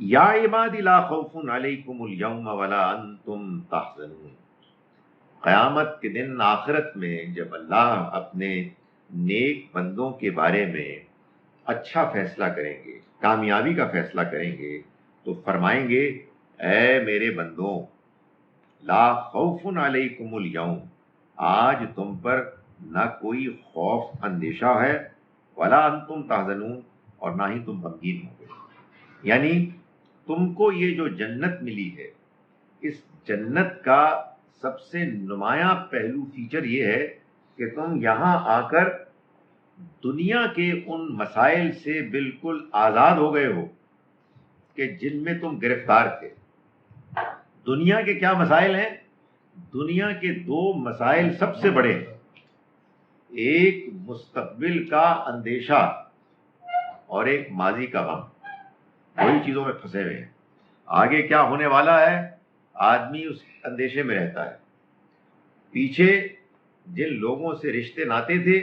یا عبادی لا خوف علیکم الیوم ولا انتم تحزنون. قیامت کے دن آخرت میں جب اللہ اپنے نیک بندوں کے بارے میں اچھا فیصلہ کریں گے، کامیابی کا فیصلہ کریں گے، تو فرمائیں گے اے میرے بندوں، لا خوف علیکم الیوم، آج تم پر نہ کوئی خوف اندیشہ ہے، ولا انتم تحزنون، اور نہ ہی تم غمگین ہوں گے. یعنی تم کو یہ جو جنت ملی ہے، اس جنت کا سب سے نمایاں پہلو فیچر یہ ہے کہ تم یہاں آ کر دنیا کے ان مسائل سے بالکل آزاد ہو گئے ہو کہ جن میں تم گرفتار تھے. دنیا کے کیا مسائل ہیں؟ دنیا کے دو مسائل سب سے بڑے ہیں. ایک مستقبل کا اندیشہ اور ایک ماضی کا غم. وہی چیزوں میں پھنسے ہوئے ہیں. آگے کیا ہونے والا ہے آدمی اس اندیشے میں رہتا ہے. پیچھے جن لوگوں سے رشتے ناتے تھے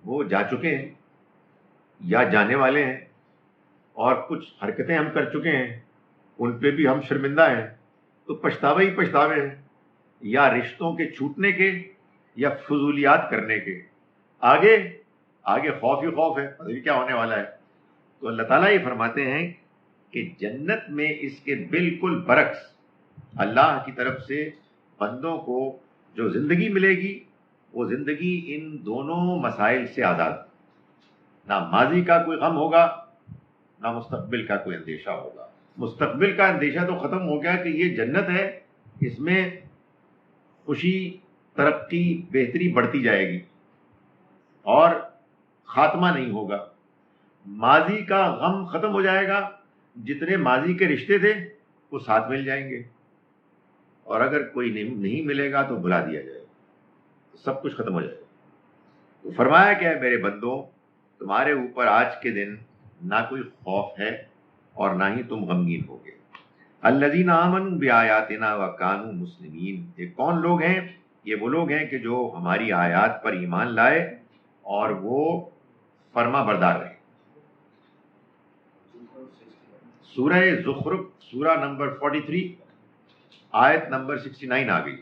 وہ جا چکے ہیں یا جانے والے ہیں، اور کچھ حرکتیں ہم کر چکے ہیں ان پہ بھی ہم شرمندہ ہیں. تو پچھتاوے ہی پچھتاوے ہیں، یا رشتوں کے چھوٹنے کے یا فضولیات کرنے کے. آگے آگے خوف ہی خوف ہے، پتہ نہیں کیا ہونے والا ہے. تو اللہ تعالیٰ یہ فرماتے ہیں کہ جنت میں اس کے بالکل برعکس اللہ کی طرف سے بندوں کو جو زندگی ملے گی، وہ زندگی ان دونوں مسائل سے آزاد. نہ ماضی کا کوئی غم ہوگا، نہ مستقبل کا کوئی اندیشہ ہوگا. مستقبل کا اندیشہ تو ختم ہو گیا کہ یہ جنت ہے، اس میں خوشی، ترقی، بہتری بڑھتی جائے گی اور خاتمہ نہیں ہوگا. ماضی کا غم ختم ہو جائے گا، جتنے ماضی کے رشتے تھے وہ ساتھ مل جائیں گے، اور اگر کوئی نہیں ملے گا تو بھلا دیا جائے گا، سب کچھ ختم ہو جائے گا. تو فرمایا کہ ہے میرے بندوں، تمہارے اوپر آج کے دن نہ کوئی خوف ہے اور نہ ہی تم غمگین ہوگے. الذین آمنوا بآیاتنا وکانوا مسلمین. یہ کون لوگ ہیں؟ یہ وہ لوگ ہیں کہ جو ہماری آیات پر ایمان لائے اور وہ فرما بردار رہے. سورہ زخرف سورہ نمبر 43 آیت نمبر 69 آ گئی.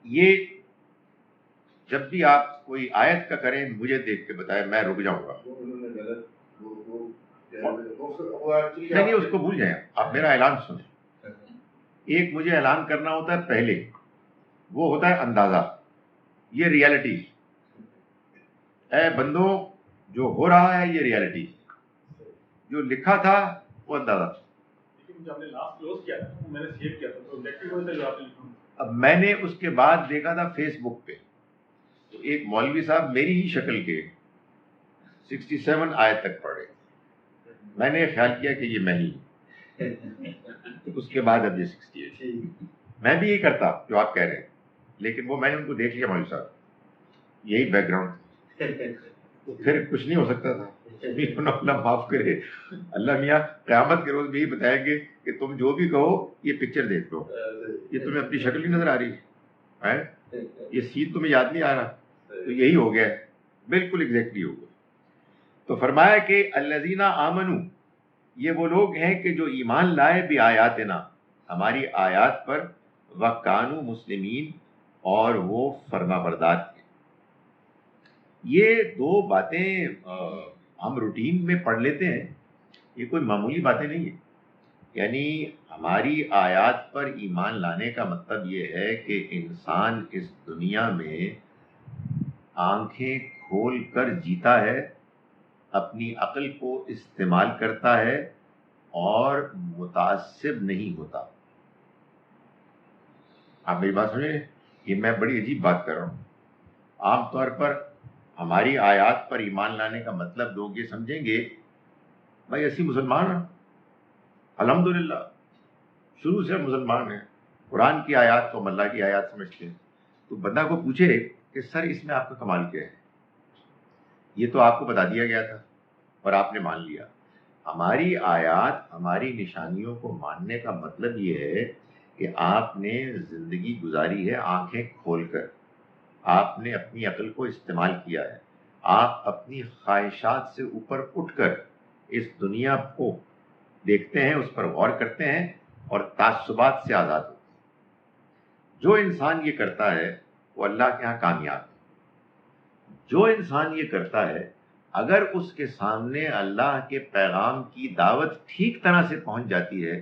یہ جب بھی آپ کوئی آیت کا کریں مجھے دیکھ کے بتائیں، میں رک جاؤں گا. نہیں اس کو بھول جائیں، آپ میرا اعلان سنیں. ایک مجھے اعلان کرنا ہوتا ہے پہلے، وہ ہوتا ہے اندازہ، یہ ریالٹی. اے بندوں، جو ہو رہا ہے یہ ریالٹی، جو لکھا تھا وہ اندازہ. اب میں نے اس کے بعد دیکھا تھا فیس بک پہ، تو ایک مولوی صاحب میری ہی شکل کے 67 آیت تک پڑھے. میں نے خیال کیا کہ یہ میں ہی. اس کے بعد اب یہ 68. میں بھی یہی کرتا جو آپ کہہ رہے ہیں، لیکن وہ میں نے ان کو دیکھ لیا مولوی صاحب، یہی بیک گراؤنڈ، تو پھر کچھ نہیں ہو سکتا تھا. اللہ معاف کرے. اللہ میاں قیامت کے روز بھی یہی بتائیں گے کہ تم جو بھی کہو یہ پکچر دیکھ لو، یہ تمہیں اپنی شکل نہیں نظر آ رہی ہے، یہ سین تمہیں یاد نہیں آ رہا. تو یہی ہو گیا، بالکل ایگزیکٹلی ہو گیا. تو فرمایا کہ الذین آمنوا، یہ وہ لوگ ہیں کہ جو ایمان لائے بھی آیاتنا، ہماری آیات پر، وکانوا مسلمین، اور وہ فرما بردار تھے. یہ دو باتیں ہم روٹین میں پڑھ لیتے ہیں، یہ کوئی معمولی باتیں نہیں ہیں. یعنی ہماری آیات پر ایمان لانے کا مطلب یہ ہے کہ انسان اس دنیا میں آنکھیں کھول کر جیتا ہے، اپنی عقل کو استعمال کرتا ہے اور متعصب نہیں ہوتا. آپ میری بات سمجھ رہے ہیں؟ یہ میں بڑی عجیب بات کر رہا ہوں. عام طور پر ہماری آیات پر ایمان لانے کا مطلب لوگ یہ سمجھیں گے بھائی ایسی مسلمان ہیں، الحمدللہ شروع سے مسلمان ہیں، قرآن کی آیات کو ہم اللہ کی آیات سمجھتے ہیں. تو بندہ کو پوچھے کہ سر اس میں آپ کا کمال کیا ہے؟ یہ تو آپ کو بتا دیا گیا تھا اور آپ نے مان لیا. ہماری آیات، ہماری نشانیوں کو ماننے کا مطلب یہ ہے کہ آپ نے زندگی گزاری ہے آنکھیں کھول کر، آپ نے اپنی عقل کو استعمال کیا ہے، آپ اپنی خواہشات سے اوپر اٹھ کر اس دنیا کو دیکھتے ہیں، اس پر غور کرتے ہیں اور تعصبات سے آزاد ہوتے ہیں۔ جو انسان یہ کرتا ہے وہ اللہ کے ہاں کامیاب ہے۔ جو انسان یہ کرتا ہے اگر اس کے سامنے اللہ کے پیغام کی دعوت ٹھیک طرح سے پہنچ جاتی ہے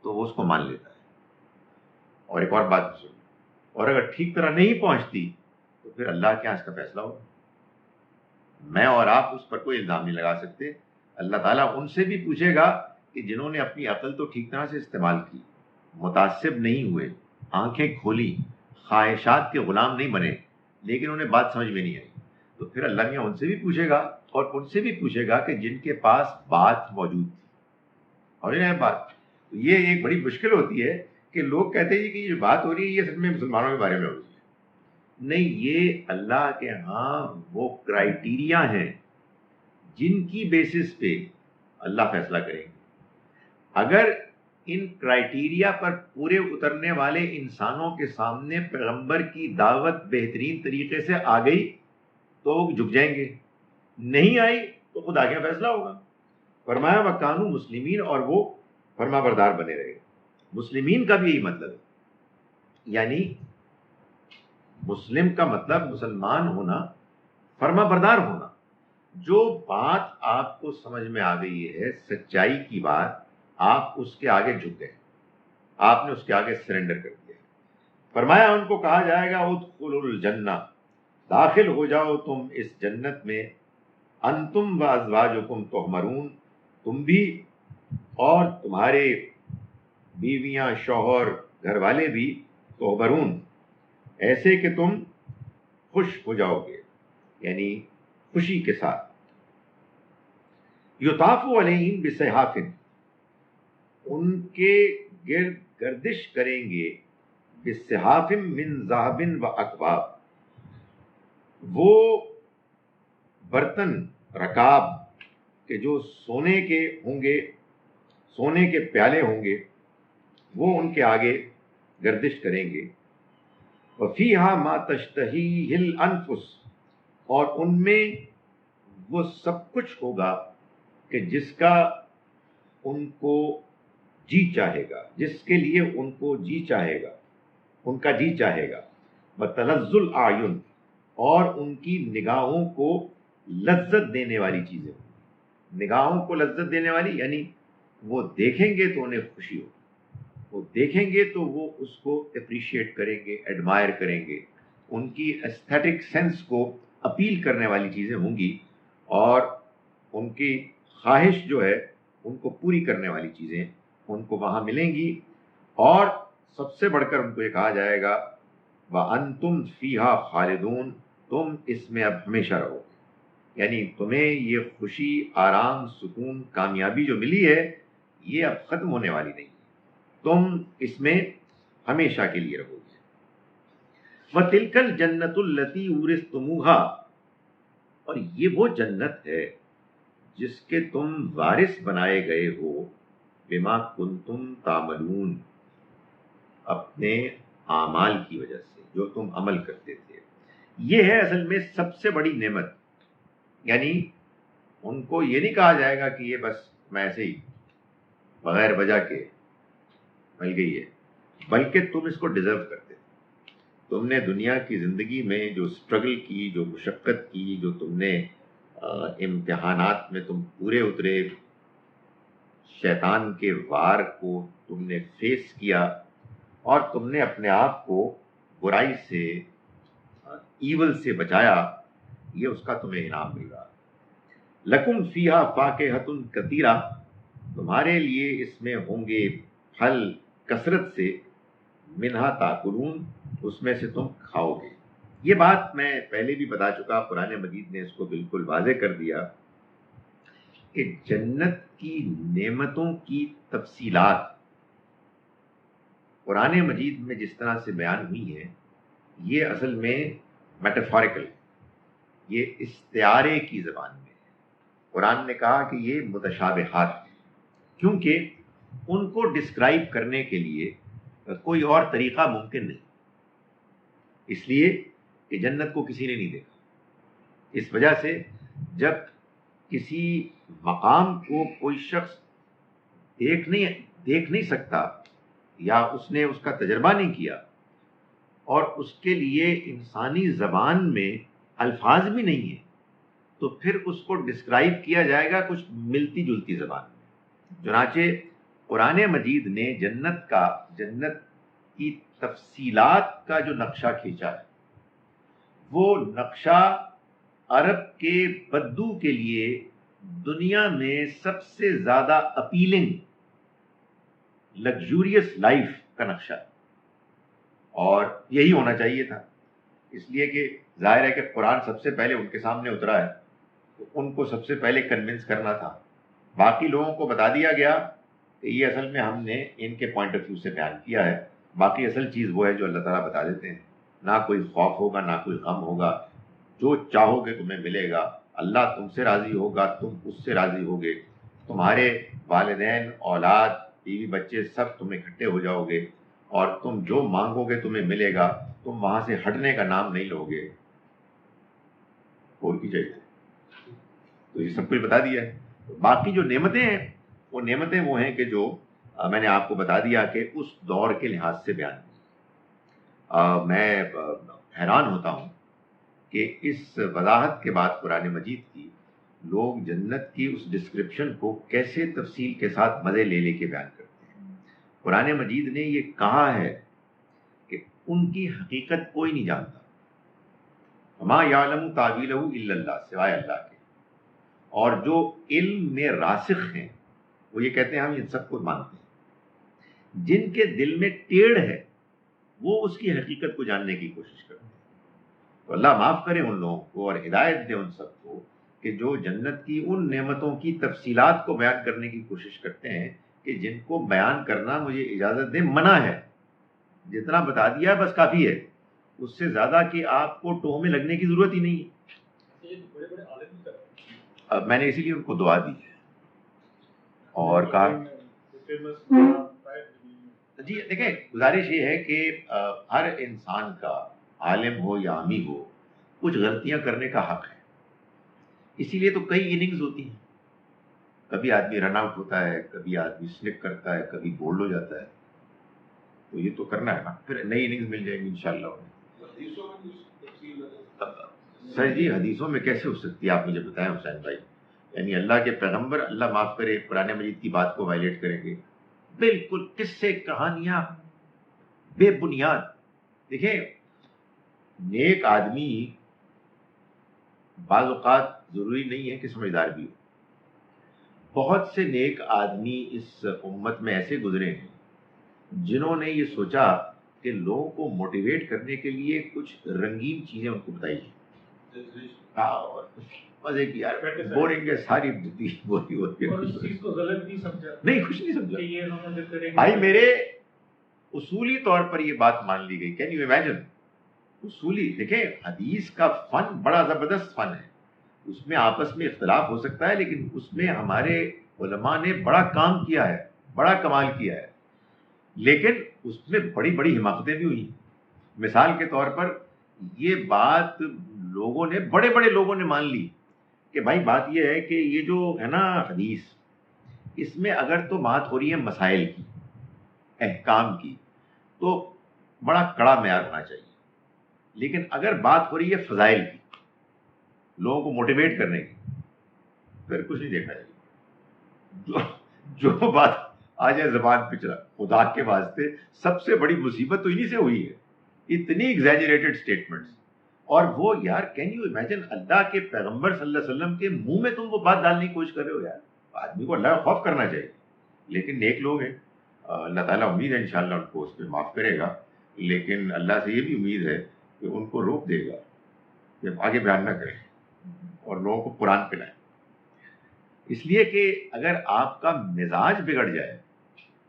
تو وہ اس کو مان لیتا ہے۔ اور ایک اور بات سن، اور اگر ٹھیک طرح نہیں پہنچتی تو پھر اللہ کے یہاں اس کا فیصلہ ہوگا۔ میں اور آپ اس پر کوئی الزام نہیں لگا سکتے۔ اللہ تعالیٰ ان سے بھی پوچھے گا کہ جنہوں نے اپنی عقل تو ٹھیک طرح سے استعمال کی، متعصب نہیں ہوئے، آنکھیں کھولی، خواہشات کے غلام نہیں بنے، لیکن انہیں بات سمجھ میں نہیں آئی، تو پھر اللہ میاں ان سے بھی پوچھے گا، اور ان سے بھی پوچھے گا کہ جن کے پاس بات موجود تھی۔ اور یہ بات، یہ ایک بڑی مشکل ہوتی ہے کہ لوگ کہتے ہیں کہ یہ بات ہو رہی ہے یہ سب میں مسلمانوں کے بارے میں ہو رہی ہے۔ نہیں، یہ اللہ کے ہاں وہ کرائیٹیریا ہیں جن کی بیسس پہ اللہ فیصلہ کریں گے۔ اگر ان کرائیٹیریا پر پورے اترنے والے انسانوں کے سامنے پیغمبر کی دعوت بہترین طریقے سے آ گئی تو وہ جھک جائیں گے، نہیں آئی تو خدا کا فیصلہ ہوگا۔ فرمایا وَكَانُوا مسلمین، اور وہ فرما بردار بنے رہے۔ مسلمین کا بھی یہی مطلب ہے، یعنی مسلم کا مطلب مسلمان ہونا، فرما بردار ہونا۔ جو بات آپ کو سمجھ میں آ گئی ہے سچائی کی بات، آپ اس کے آگے جھک گئے، آپ نے اس کے آگے سرنڈر کر دیا۔ فرمایا ان کو کہا جائے گا ادخلوا الجنہ، داخل ہو جاؤ تم اس جنت میں، انتم و ازواجکم تحمرون، تم بھی اور تمہارے بیویاں، شوہر، گھر والے بھی، تحبرون، ایسے کہ تم خوش ہو جاؤ گے، یعنی خوشی کے ساتھ۔ یطاف علیہم بصحاف، ان کے گرد گردش کریں گے، بصحاف من ذہب و اکواب، وہ برتن رکاب کہ جو سونے کے ہوں گے، سونے کے پیالے ہوں گے، وہ ان کے آگے گردش کریں گے۔ وفیہا ما تشتہیہ الانفس، اور ان میں وہ سب کچھ ہوگا کہ جس کا ان کو جی چاہے گا، جس کے لیے ان کو جی چاہے گا، ان کا جی چاہے گا۔ وتلذ الاعین، اور ان کی نگاہوں کو لذت دینے والی چیزیں، نگاہوں کو لذت دینے والی یعنی وہ دیکھیں گے تو انہیں خوشی ہو، وہ دیکھیں گے تو وہ اس کو اپریشیٹ کریں گے، ایڈمائر کریں گے، ان کی ایستھیٹک سینس کو اپیل کرنے والی چیزیں ہوں گی، اور ان کی خواہش جو ہے ان کو پوری کرنے والی چیزیں ان کو وہاں ملیں گی۔ اور سب سے بڑھ کر ان کو یہ کہا جائے گا وَأَنْتُمْ فِيهَا خَالِدُونَ، تم اس میں اب ہمیشہ رہو، یعنی تمہیں یہ خوشی، آرام، سکون، کامیابی جو ملی ہے یہ اب ختم ہونے والی نہیں، تم اس میں ہمیشہ کے لیے رہو گے۔ وَتِلْكَ الْجَنَّةُ الَّتِي أُورِثْتُمُوهَا، اور یہ وہ جنت ہے جس کے تم وارث بنائے گئے ہو، بما کنتم تعملون، اپنے اعمال کی وجہ سے، جو تم عمل کرتے تھے۔ یہ ہے اصل میں سب سے بڑی نعمت، یعنی ان کو یہ نہیں کہا جائے گا کہ یہ بس میں ایسے ہی بغیر وجہ کے مل گئی ہے، بلکہ تم اس کو ڈیزرو کرتے، تم نے دنیا کی زندگی میں جو سٹرگل کی، جو مشقت کی، جو تم نے امتحانات میں تم پورے اترے، شیطان کے وار کو تم نے فیس کیا، اور تم نے اپنے آپ کو برائی سے، ایول سے بچایا، یہ اس کا تمہیں انعام مل رہا۔ لکم فیہا فاکہۃ کثیرہ، تمہارے لیے اس میں ہوں گے پھل کثرت سے، منہا تاکلون، اس میں سے تم کھاؤ گے۔ یہ بات میں پہلے بھی بتا چکا، قرآن مجید نے اس کو بالکل واضح کر دیا کہ جنت کی نعمتوں کی تفصیلات قرآن مجید میں جس طرح سے بیان ہوئی ہیں، یہ اصل میں میٹافوریکل، یہ استعارے کی زبان میں ہے۔ قرآن نے کہا کہ یہ متشابہات ہیں، کیونکہ ان کو ڈسکرائب کرنے کے لیے کوئی اور طریقہ ممکن نہیں، اس لیے کہ جنت کو کسی نے نہیں دیکھا، اس وجہ سے جب کسی مقام کو کوئی شخص دیکھ نہیں سکتا یا اس نے اس کا تجربہ نہیں کیا اور اس کے لیے انسانی زبان میں الفاظ بھی نہیں ہے تو پھر اس کو ڈسکرائب کیا جائے گا کچھ ملتی جلتی زبان میں۔ چنانچہ قرآن مجید نے جنت کی تفصیلات کا جو نقشہ کھینچا ہے وہ نقشہ عرب کے بدو کے لیے دنیا میں سب سے زیادہ اپیلنگ لگزوریس لائف کا نقشہ ہے، اور یہی ہونا چاہیے تھا، اس لیے کہ ظاہر ہے کہ قرآن سب سے پہلے ان کے سامنے اترا ہے تو ان کو سب سے پہلے کنونس کرنا تھا۔ باقی لوگوں کو بتا دیا گیا کہ یہ اصل میں ہم نے ان کے پوائنٹ آف ویو سے بیان کیا ہے، باقی اصل چیز وہ ہے جو اللہ تعالیٰ بتا دیتے ہیں۔ نہ کوئی خوف ہوگا نہ کوئی غم ہوگا، جو چاہو گے تمہیں ملے گا، اللہ تم سے راضی ہوگا، تم اس سے راضی ہوگے، تمہارے والدین اولاد بیوی بچے سب تم اکٹھے ہو جاؤ گے، اور تم جو مانگو گے تمہیں ملے گا، تم وہاں سے ہٹنے کا نام نہیں لو گے۔ اور کی چاہیے تو یہ سب کچھ بتا دیا ہے۔ باقی جو نعمتیں ہیں وہ نعمتیں وہ ہیں کہ جو میں نے آپ کو بتا دیا کہ اس دور کے لحاظ سے بیان کی۔ میں حیران ہوتا ہوں کہ اس وضاحت کے بعد قرآن مجید کی لوگ جنت کی اس ڈسکرپشن کو کیسے تفصیل کے ساتھ مزے لے لے کے بیان کرتے ہیں۔ قرآن مجید نے یہ کہا ہے کہ ان کی حقیقت کوئی نہیں جانتا، وما یعلم تاویلہ الا اللہ، سوائے اللہ کے، اور جو علم میں راسخ ہیں وہ یہ کہتے ہیں ہم ان سب کو مانتے ہیں۔ جن کے دل میں ٹیڑھ ہے وہ اس کی حقیقت کو جاننے کی کوشش کرتے ہیں۔ تو اللہ معاف کرے ان لوگوں کو اور ہدایت دے ان سب کو کہ جو جنت کی ان نعمتوں کی تفصیلات کو بیان کرنے کی کوشش کرتے ہیں کہ جن کو بیان کرنا مجھے اجازت دے منع ہے، جتنا بتا دیا بس کافی ہے، اس سے زیادہ کہ آپ کو ٹوہ میں لگنے کی ضرورت ہی نہیں ہے۔ اب میں نے اسی لیے ان کو دعا دی ہے اور کہا جی دیکھیں گزارش یہ ہے کہ ہر انسان کا عالم ہو یا عامی ہو کچھ غلطیاں کرنے کا حق ہے، اسی لیے تو کئی اننگز ہوتی ہیں، کبھی آدمی رن آؤٹ ہوتا ہے، کبھی آدمی سلپ کرتا ہے، کبھی بولڈ ہو جاتا ہے، تو یہ تو کرنا ہے نا، پھر نئی اننگز مل جائے گی انشاءاللہ۔ سر جی حدیثوں میں کیسے ہو سکتی ہے، آپ مجھے بتائیں حسین بھائی، یعنی اللہ کے پیغمبر اللہ معاف کرے قرآن مجید کی بات کو وائلیٹ کریں گے؟ بالکل قصے کہانیاں بے بنیاد۔ دیکھیں نیک آدمی بعض اوقات ضروری نہیں ہے کہ سمجھدار بھی ہو، بہت سے نیک آدمی اس امت میں ایسے گزرے ہیں جنہوں نے یہ سوچا کہ لوگوں کو موٹیویٹ کرنے کے لیے کچھ رنگین چیزیں ان کو بتائی ہیں، مزے کی یار بورنگ ہے ساری بولی ہوتی ہے، نہیں کچھ نہیں سمجھا بھائی میرے، اصولی طور پر یہ بات مان لی گئی۔ Can you imagine? اصولی دیکھیں حدیث کا فن بڑا زبردست فن ہے، اس میں آپس میں اختلاف ہو سکتا ہے لیکن اس میں ہمارے علماء نے بڑا کام کیا ہے، بڑا کمال کیا ہے، لیکن اس میں بڑی بڑی حماقتیں بھی ہوئی۔ مثال کے طور پر یہ بات لوگوں نے بڑے بڑے لوگوں نے مان لی کہ بھائی بات یہ ہے کہ یہ جو ہے نا حدیث، اس میں اگر تو بات ہو رہی ہے مسائل کی، احکام کی، تو بڑا کڑا معیار ہونا چاہیے، لیکن اگر بات ہو رہی ہے فضائل کی، لوگوں کو موٹیویٹ کرنے کی، پھر کچھ نہیں دیکھنا چاہیے۔ جو بات آ جائے زبان پہ چلا، خدا کے واسطے سب سے بڑی مصیبت تو انہی سے ہوئی ہے، اتنی ایگزیجریٹڈ سٹیٹمنٹس، اور وہ یار کین یو امیجن اللہ کے پیغمبر صلی اللہ علیہ وسلم کے منہ میں تم وہ بات ڈالنے کی کوشش کر رہے ہو۔ یار آدمی کو اللہ کا خوف کرنا چاہیے، لیکن نیک لوگ ہیں، اللہ تعالیٰ امید ہے انشاءاللہ ان کو اس پہ معاف کرے گا، لیکن اللہ سے یہ بھی امید ہے کہ ان کو روک دے گا کہ آگے بیان نہ کریں اور لوگوں کو قرآن پہ لائیں، اس لیے کہ اگر آپ کا مزاج بگڑ جائے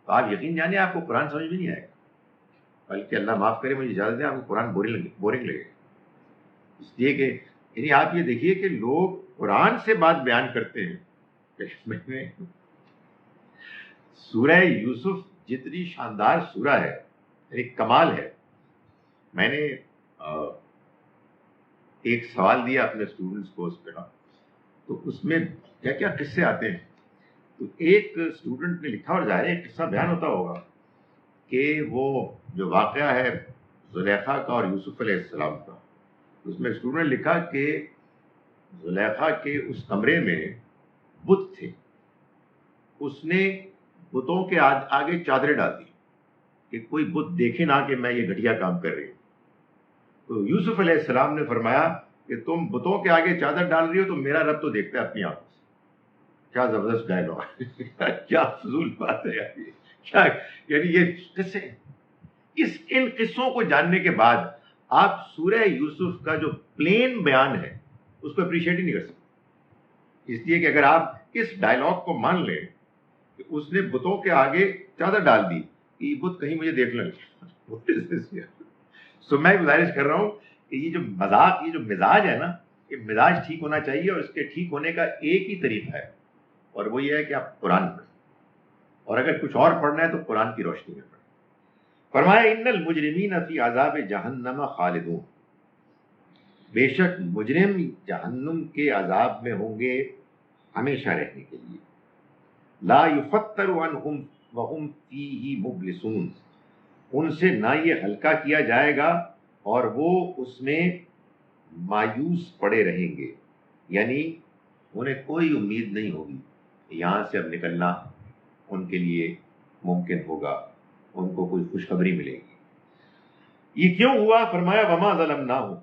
تو آپ یقین جانیں آپ کو قرآن سمجھ میں نہیں آئے گا، بلکہ اللہ معاف کرے مجھے اجازت دیں آپ کو قرآن بورنگ لگے گا، اس لیے کہ یعنی آپ یہ دیکھیے کہ لوگ قرآن سے بات بیان کرتے ہیں کہ میں نے سورہ یوسف جتنی شاندار سورہ ہے، ایک کمال ہے، میں نے ایک سوال دیا اپنے اسٹوڈنٹس کو اس پہ، تو اس میں کیا کیا قصے آتے ہیں. تو ایک اسٹوڈنٹ نے لکھا، اور ظاہر ایک قصہ بیان ہوتا ہوگا، کہ وہ جو واقعہ ہے زلیخا کا اور یوسف علیہ السلام کا، اس میں اسٹوڈنٹ نے لکھا کہ زلیخا کے اس کمرے میں بت تھے، اس نے بتوں کے آگے چادریں ڈال دی کہ کوئی بت دیکھے نہ کہ میں یہ گھٹیا کام کر رہی ہوں. تو یوسف علیہ السلام نے فرمایا کہ تم بتوں کے آگے چادر ڈال رہی ہو تو میرا رب تو دیکھتا ہے اپنی آنکھوں سے. کیا زبردست ڈائلاگ کیا فضول بات ہے یار، کیا یعنی یہ قصے. ان قصوں کو جاننے کے بعد آپ سورہ یوسف کا جو پلین بیان ہے اس کو اپریشیٹ ہی نہیں کر سکتے، اس لیے کہ اگر آپ اس ڈائلاگ کو مان لیں کہ اس نے بتوں کے آگے چادر ڈال دی کہ یہ بت کہیں مجھے دیکھ لیں. سو میں گزارش کر رہا ہوں کہ یہ جو مذاق، یہ جو مزاج ہے نا، یہ مزاج ٹھیک ہونا چاہیے، اور اس کے ٹھیک ہونے کا ایک ہی طریقہ ہے، اور وہ یہ ہے کہ آپ قرآن پڑھیں، اور اگر کچھ اور پڑھنا ہے تو قرآن کی روشنی میں پڑھیں. فرمایا ان المجرمین فی عذاب جہنم خالدون، بے شک مجرم جہنم کے عذاب میں ہوں گے ہمیشہ رہنے کے لیے. لا یفتر عنہم وہم فیہ مبلسون، ان سے نہ یہ ہلکا کیا جائے گا اور وہ اس میں مایوس پڑے رہیں گے، یعنی انہیں کوئی امید نہیں ہوگی کہ یہاں سے اب نکلنا ان کے لیے ممکن ہوگا، ان کو کوئی خوشخبری ملے گی. یہ کیوں ہوا؟ فرمایا وما ظلمناہم،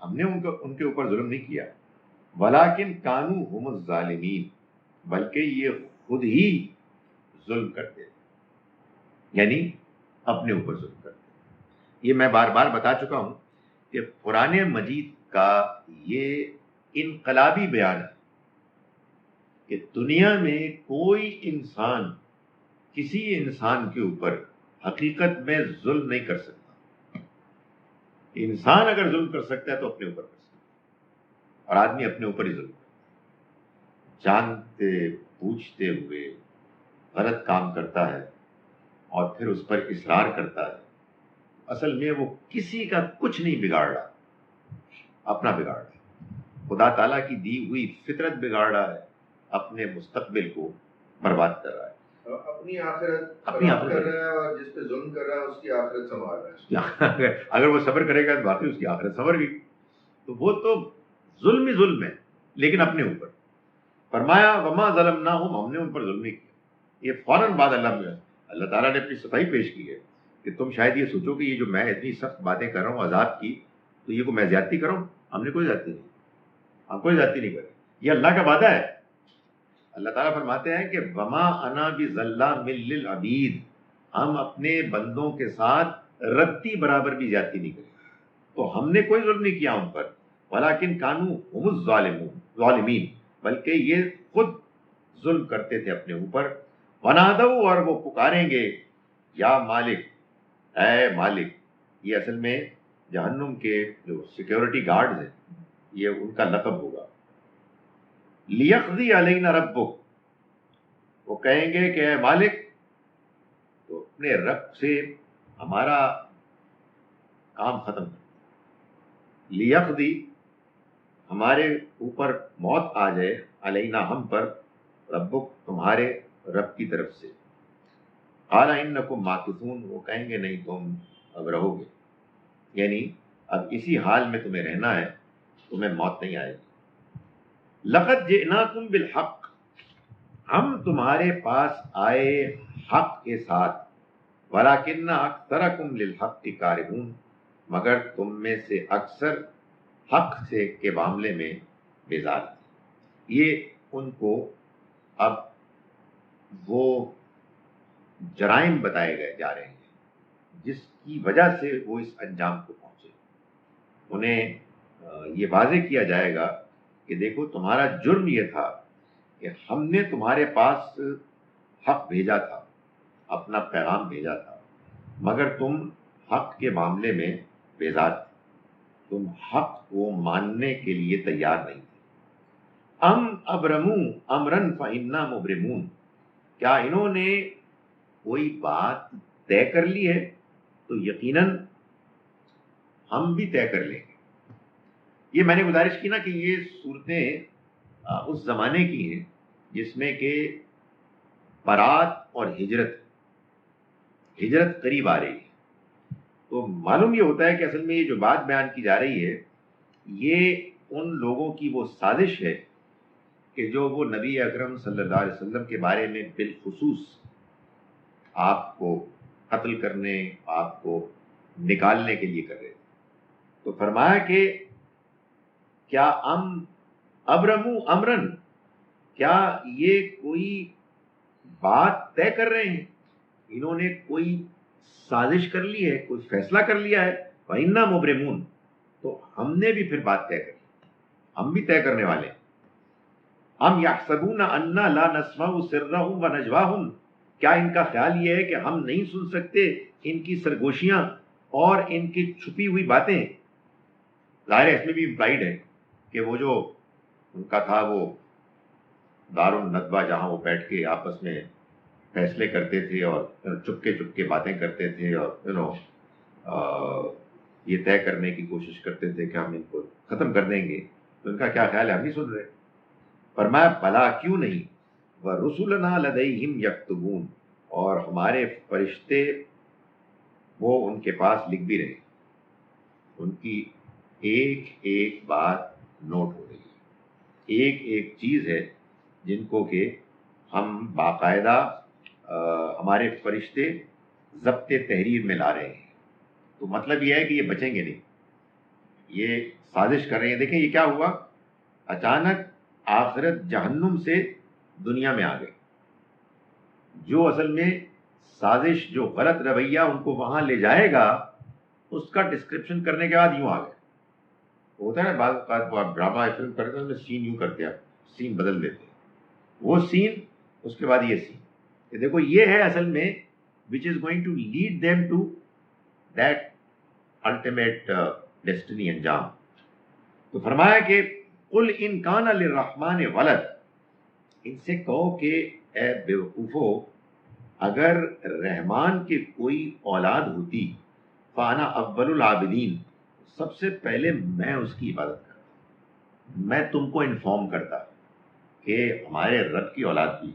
ہم نے ان کے اوپر ظلم نہیں کیا، ولیکن کانوا هم الظالمین، بلکہ یہ خود ہی ظلم کرتے، یعنی اپنے اوپر ظلم کرتے. یہ میں بار بار بتا چکا ہوں کہ قرآن مجید کا یہ انقلابی بیان ہے کہ دنیا میں کوئی انسان کسی انسان کے اوپر حقیقت میں ظلم نہیں کر سکتا. انسان اگر ظلم کر سکتا ہے تو اپنے اوپر کر سکتا ہے، اور آدمی اپنے اوپر ہی ظلم کرتا ہے، جانتے بوجھتے ہوئے غلط کام کرتا ہے اور پھر اس پر اصرار کرتا ہے. اصل میں وہ کسی کا کچھ نہیں بگاڑ رہا، اپنا بگاڑ رہا ہے، خدا تعالیٰ کی دی ہوئی فطرت بگاڑ رہا ہے، اپنے مستقبل کو برباد کر رہا ہے، اپنی آخرت کر رہا ہے، اور جس پہ ظلم کر رہا ہے اس کی آخرت سنوار رہا ہے. اگر وہ صبر کرے گا تو باقی اس کی آخرت سنور گئی. تو وہ تو ظلم ہی ظلم ہے، لیکن اپنے اوپر. فرمایا وما ظلمناہم، ہم نے ان پر ظلم نہیں کیا. یہ فوراً بعد اللہ تعالیٰ نے اپنی صفائی پیش کی ہے کہ تم شاید یہ سوچو کہ یہ جو میں اتنی سخت باتیں کر رہا ہوں عذاب کی، تو یہ کو میں زیادتی کر رہا ہوں. ہم نے کوئی زیادتی نہیں، ہم کوئی زیادتی نہیں کر. یہ اللہ کا وعدہ ہے. اللہ تعالیٰ فرماتے ہیں کہ وما انا بظلام للعبید، ہم اپنے بندوں کے ساتھ رتی برابر بھی زیادتی نہیں کریں. تو ہم نے کوئی ظلم نہیں کیا ان پر، ولیکن کانوا هم الظالمین، بلکہ یہ خود ظلم کرتے تھے اپنے اوپر. ونادوا، اور وہ پکاریں گے، یا مالک، اے مالک. یہ اصل میں جہنم کے جو سیکیورٹی گارڈز ہیں، یہ ان کا لقب ہوگا. لیقضی علینا ربک، وہ کہیں گے کہ اے مالک، تو اپنے رب سے ہمارا کام ختم کر. لیقضی، ہمارے اوپر موت آ جائے، علینا، ہم پر، ربک، تمہارے رب کی طرف سے. قال انکم ماکثون، وہ کہیں گے نہیں، تم اب رہو گے، یعنی اب اسی حال میں تمہیں رہنا ہے، تمہیں موت نہیں آئے گی. لقد جئناکم بالحق، ہم تمہارے پاس آئے حق کے ساتھ. ولکن اکثرکم للحق کارہون، مگر تم میں سے اکثر حق سے کے معاملے میں بیزار تھے. یہ ان کو اب وہ جرائم بتائے گئے جا رہے ہیں جس کی وجہ سے وہ اس انجام کو پہنچے. انہیں یہ واضح کیا جائے گا کہ دیکھو تمہارا جرم یہ تھا کہ ہم نے تمہارے پاس حق بھیجا تھا، اپنا پیغام بھیجا تھا، مگر تم حق کے معاملے میں بیزار تھے، تم حق کو ماننے کے لیے تیار نہیں تھے. ام ابرموا امرا فإنا مبرمون، کیا انہوں نے کوئی بات طے کر لی ہے تو یقیناً ہم بھی طے کر لیں گے. یہ میں نے گزارش کی نا کہ یہ صورتیں اس زمانے کی ہیں جس میں کہ برات اور ہجرت قریب آ رہی ہے. تو معلوم یہ ہوتا ہے کہ اصل میں یہ جو بات بیان کی جا رہی ہے یہ ان لوگوں کی وہ سازش ہے کہ جو وہ نبی اکرم صلی اللہ علیہ وسلم کے بارے میں بالخصوص آپ کو قتل کرنے، آپ کو نکالنے کے لیے کر رہے تھے. تو فرمایا کہ کیا ابرمو امرن، کیا یہ کوئی بات طے کر رہے ہیں، انہوں نے کوئی سازش کر لی ہے، کوئی فیصلہ کر لیا ہے. فَإِنَّا مُبْرِمُونَ، تو ہم نے بھی پھر بات طے کر لی، ہم بھی طے کرنے والے ہیں. ام یحسبون انا لا نسمع سرهم ونجواهم، کیا ان کا خیال یہ ہے کہ ہم نہیں سن سکتے ان کی سرگوشیاں اور ان کی چھپی ہوئی باتیں. ظاہر ہے اس میں بھی امپلائڈ ہے کہ وہ جو ان کا تھا وہ دار الندوہ جہاں وہ بیٹھ کے آپس میں فیصلے کرتے تھے اور چپکے باتیں کرتے تھے اور یہ طے کرنے کی کوشش کرتے تھے کہ ہم ان کو ختم کر دیں گے. تو ان کا کیا خیال ہے، ہم نہیں سن رہے. فرمایا بھلا کیوں نہیں، وَرُسُلُنَا لَدَيْهِمْ يَكْتُبُونَ، اور ہمارے فرشتے وہ ان کے پاس لکھ بھی رہے، ان کی ایک ایک بات نوٹ ہو رہی ہے، ایک ایک چیز ہے جن کو کہ ہم باقاعدہ ہمارے فرشتے ضبط تحریر میں لا رہے ہیں. تو مطلب یہ ہے کہ یہ بچیں گے نہیں، یہ سازش کر رہے ہیں. دیکھیں یہ کیا ہوا، اچانک آخرت جہنم سے دنیا میں آ گئی. جو اصل میں سازش، جو غلط رویہ ان کو وہاں لے جائے گا، اس کا ڈسکرپشن کرنے کے بعد یوں آ گئے. ہوتا ہے نا بعض اوقات آپ ڈرامہ فلم کرتے ہیں، سین یوں کرتے ہیں، سین بدل دیتے ہیں، وہ سین اس کے بعد یہ سین. دیکھو یہ ہے اصل میں which is going to lead them to that ultimate destiny انجام. تو فرمایا کہ قل ان کان للرحمن ولد، ان سے کہو کہ اے بیوقوفو اگر رحمان کی کوئی اولاد ہوتی، فانا اول العابدین، سب سے پہلے میں اس کی عبادت کرتا، میں تم کو انفارم کرتا کہ ہمارے رب کی اولاد بھی.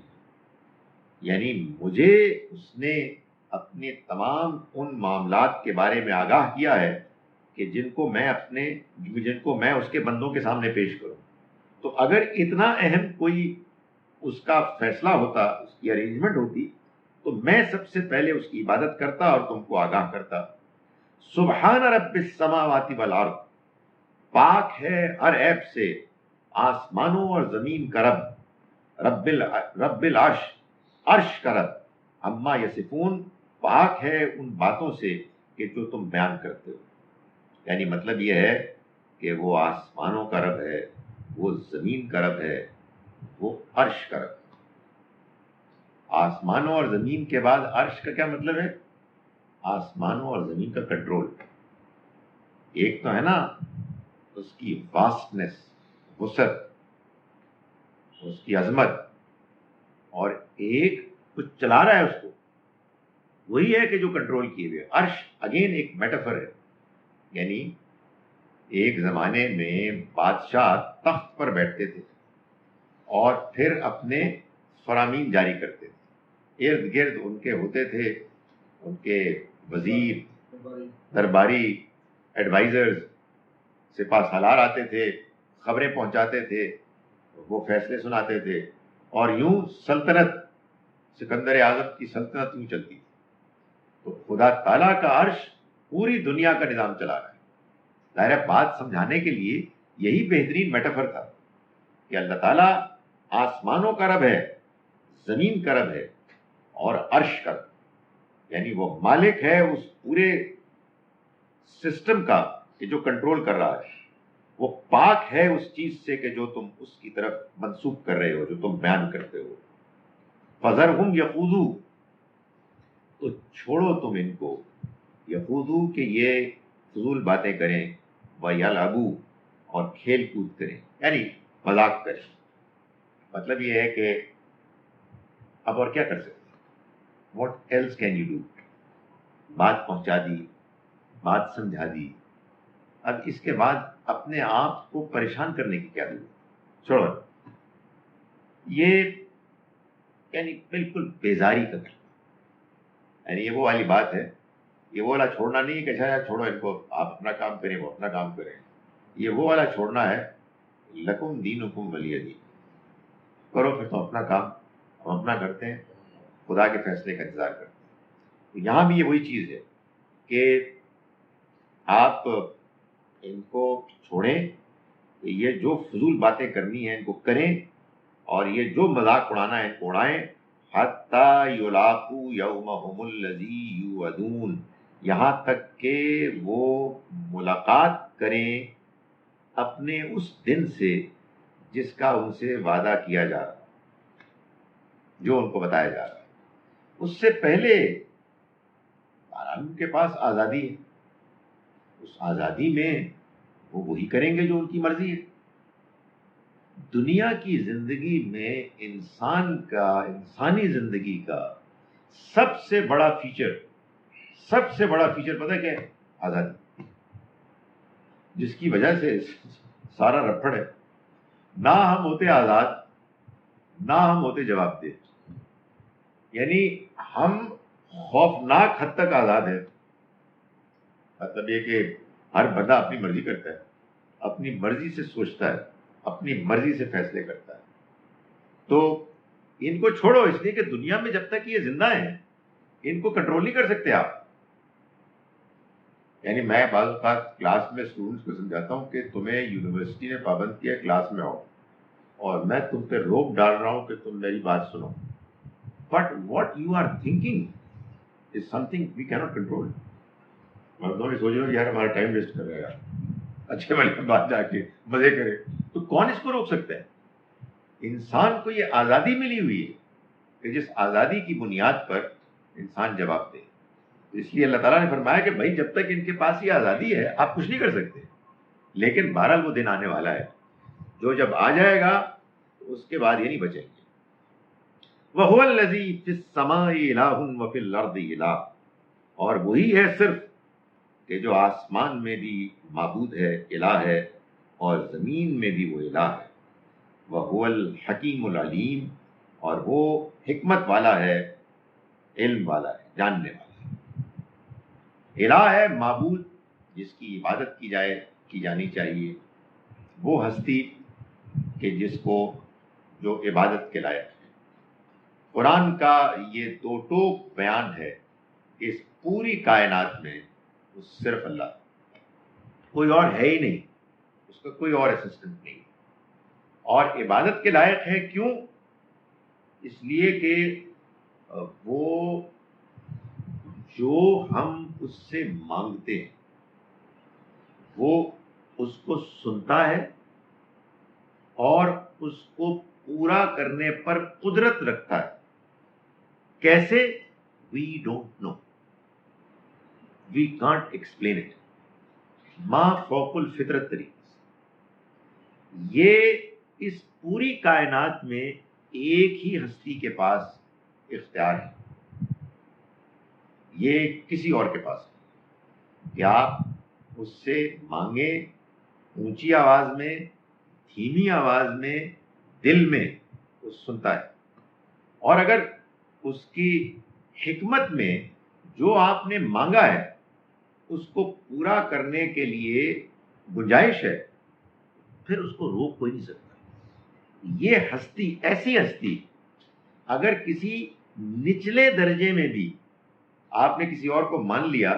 یعنی مجھے اس نے اپنے تمام ان معاملات کے بارے میں آگاہ کیا ہے کہ جن کو میں اس کے بندوں کے سامنے پیش کروں. تو اگر اتنا اہم کوئی اس کا فیصلہ ہوتا، اس کی ارینجمنٹ ہوتی، تو میں سب سے پہلے اس کی عبادت کرتا اور تم کو آگاہ کرتا. سبحان رب السماوات والارض، پاک ہے ہر عیب سے آسمانوں اور زمین کا رب، رب العرش، عرش کا رب، اما یصفون، پاک ہے ان باتوں سے کہ جو تم بیان کرتے ہو. یعنی مطلب یہ ہے کہ وہ آسمانوں کا رب ہے، وہ زمین کا رب ہے، وہ عرش کا رب. آسمانوں اور زمین کے بعد عرش کا کیا مطلب ہے؟ آسمانوں اور زمین کا کنٹرول. ایک تو ہے نا اس کی واسٹنس، وسعت، اس کی عظمت، اور ایک کچھ چلا رہا ہے اس کو، وہی ہے کہ جو کنٹرول کیے ہوئے. عرش اگین ایک میٹافر ہے، یعنی ایک زمانے میں بادشاہ تخت پر بیٹھتے تھے اور پھر اپنے فرامین جاری کرتے تھے. ارد گرد ان کے ہوتے تھے ان کے وزیر، درباری، ایڈوائزرز، سپہ سالار آتے تھے، خبریں پہنچاتے تھے، وہ فیصلے سناتے تھے، اور یوں سلطنت، سکندر اعظم کی سلطنت یوں چلتی تھی. تو خدا تعالیٰ کا عرش پوری دنیا کا نظام چلا رہا ہے. ظاہر بات سمجھانے کے لیے یہی بہترین میٹافر تھا کہ اللہ تعالیٰ آسمانوں کا رب ہے، زمین کا رب ہے اور عرش کا رب. یعنی وہ مالک ہے اس پورے سسٹم کا کہ جو کنٹرول کر رہا ہے. وہ پاک ہے اس چیز سے کہ جو تم اس کی طرف منسوب کر رہے ہو، جو تم بیان کرتے ہو. فذرہم یخوضوا، تو چھوڑو تم ان کو، یخوضوا کہ یہ فضول باتیں کریں، ویلعبوا اور کھیل کود کریں، یعنی مذاق کریں. مطلب یہ ہے کہ اب اور کیا کر سکتے، what else can you do. بات پہنچا دی، بات سمجھا دی، اب اس کے بعد اپنے آپ کو پریشان کرنے کی کیا ضرورت؟ چھوڑو. یہ یعنی بالکل بیزاری کا کرنا. یعنی یہ وہ والی بات ہے، یہ وہ والا چھوڑنا نہیں ہے کہ اچھا چھوڑو ان کو، آپ اپنا کام کریں وہ اپنا کام کریں. یہ وہ والا چھوڑنا ہے لکم دینکم ولی دین. کرو پھر تو اپنا کام، ہم اپنا کرتے ہیں، خدا کے فیصلے کا انتظار کرتے ہیں. یہاں بھی یہ وہی چیز ہے کہ آپ ان کو چھوڑیں، یہ جو فضول باتیں کرنی ہیں ان کو کریں، اور یہ جو مذاق اڑانا ہے ان کو اڑائیں. حتی یلاقوا یومہم الذی یوعدون، یہاں تک کہ وہ ملاقات کریں اپنے اس دن سے جس کا ان سے وعدہ کیا جا رہا، جو ان کو بتایا جا رہا ہے. اس سے پہلے ان کے پاس آزادی ہے، اس آزادی میں وہ وہی کریں گے جو ان کی مرضی ہے. دنیا کی زندگی میں انسانی زندگی کا سب سے بڑا فیچر پتہ کیا ہے؟ آزادی. جس کی وجہ سے سارا رپڑ ہے. نہ ہم ہوتے آزاد، نہ ہم ہوتے جواب دہ. یعنی ہم خوفناک حد تک آزاد ہیں. مطلب یہ کہ ہر بندہ اپنی مرضی کرتا ہے، اپنی مرضی سے سوچتا ہے، اپنی مرضی سے فیصلے کرتا ہے. تو ان کو چھوڑو، اس لیے کہ دنیا میں جب تک یہ زندہ ہیں ان کو کنٹرول نہیں کر سکتے آپ. یعنی میں بعض اوقات کلاس میں اسٹوڈنٹس کو سمجھاتا ہوں کہ تمہیں یونیورسٹی نے پابند کیا کلاس میں آؤ، اور میں تم پہ روک ڈال رہا ہوں کہ تم میری بات سنو، but what you are thinking is something we can't control. مردوں نے سوچ رہا کہ یار ہمارا ٹائم ویسٹ کر رہا ہے، اچھے والے بات جا کے مزے کرے، تو کون اس کو روک سکتا ہے؟ انسان کو یہ آزادی ملی ہوئی ہے کہ جس آزادی کی بنیاد پر انسان جواب دے. اس لیے اللہ تعالیٰ نے فرمایا کہ بھائی جب تک ان کے پاس یہ آزادی ہے آپ کچھ نہیں کر سکتے، لیکن بہرحال وہ دن آنے والا ہے جو جب آ جائے گا تو اس کے بعد یہ نہیں بچیں گے. وَهُوَ الَّذِي فِي السَّمَاءِ إِلَٰهٌ وَفِي الْأَرْضِ إِلَٰهٌ، اور وہی ہے صرف کہ جو آسمان میں بھی معبود ہے، الہ ہے، اور زمین میں بھی وہ الہ ہے. وَهُوَ الْحَكِيمُ الْعَلِيمُ، اور وہ حکمت والا ہے، علم والا ہے، جاننے والا ہے. الہ ہے معبود جس کی عبادت کی جانی چاہیے، وہ ہستی کہ جس کو جو عبادت کے لائق ہے. قرآن کا یہ دو ٹوک بیان ہے کہ اس پوری کائنات میں وہ صرف اللہ، کوئی اور ہے ہی نہیں، اس کا کوئی اور اسسٹنٹ نہیں، اور عبادت کے لائق ہے. کیوں؟ اس لیے کہ وہ جو ہم اس سے مانگتے ہیں وہ اس کو سنتا ہے اور اس کو پورا کرنے پر قدرت رکھتا ہے. کیسے؟ We don't know, we can't explain it. ما فوق الفطرت طریقے سے یہ اس پوری کائنات میں ایک ہی ہستی کے پاس اختیار ہے، یہ کسی اور کے پاس نہیں کہ آپ اس سے مانگیں اونچی آواز میں، دھیمی آواز میں، دل میں، وہ سنتا ہے. اور اگر اس کی حکمت میں جو آپ نے مانگا ہے اس کو پورا کرنے کے لیے گنجائش ہے، پھر اس کو روک کوئی نہیں سکتا. یہ ہستی، ایسی ہستی اگر کسی نچلے درجے میں بھی آپ نے کسی اور کو مان لیا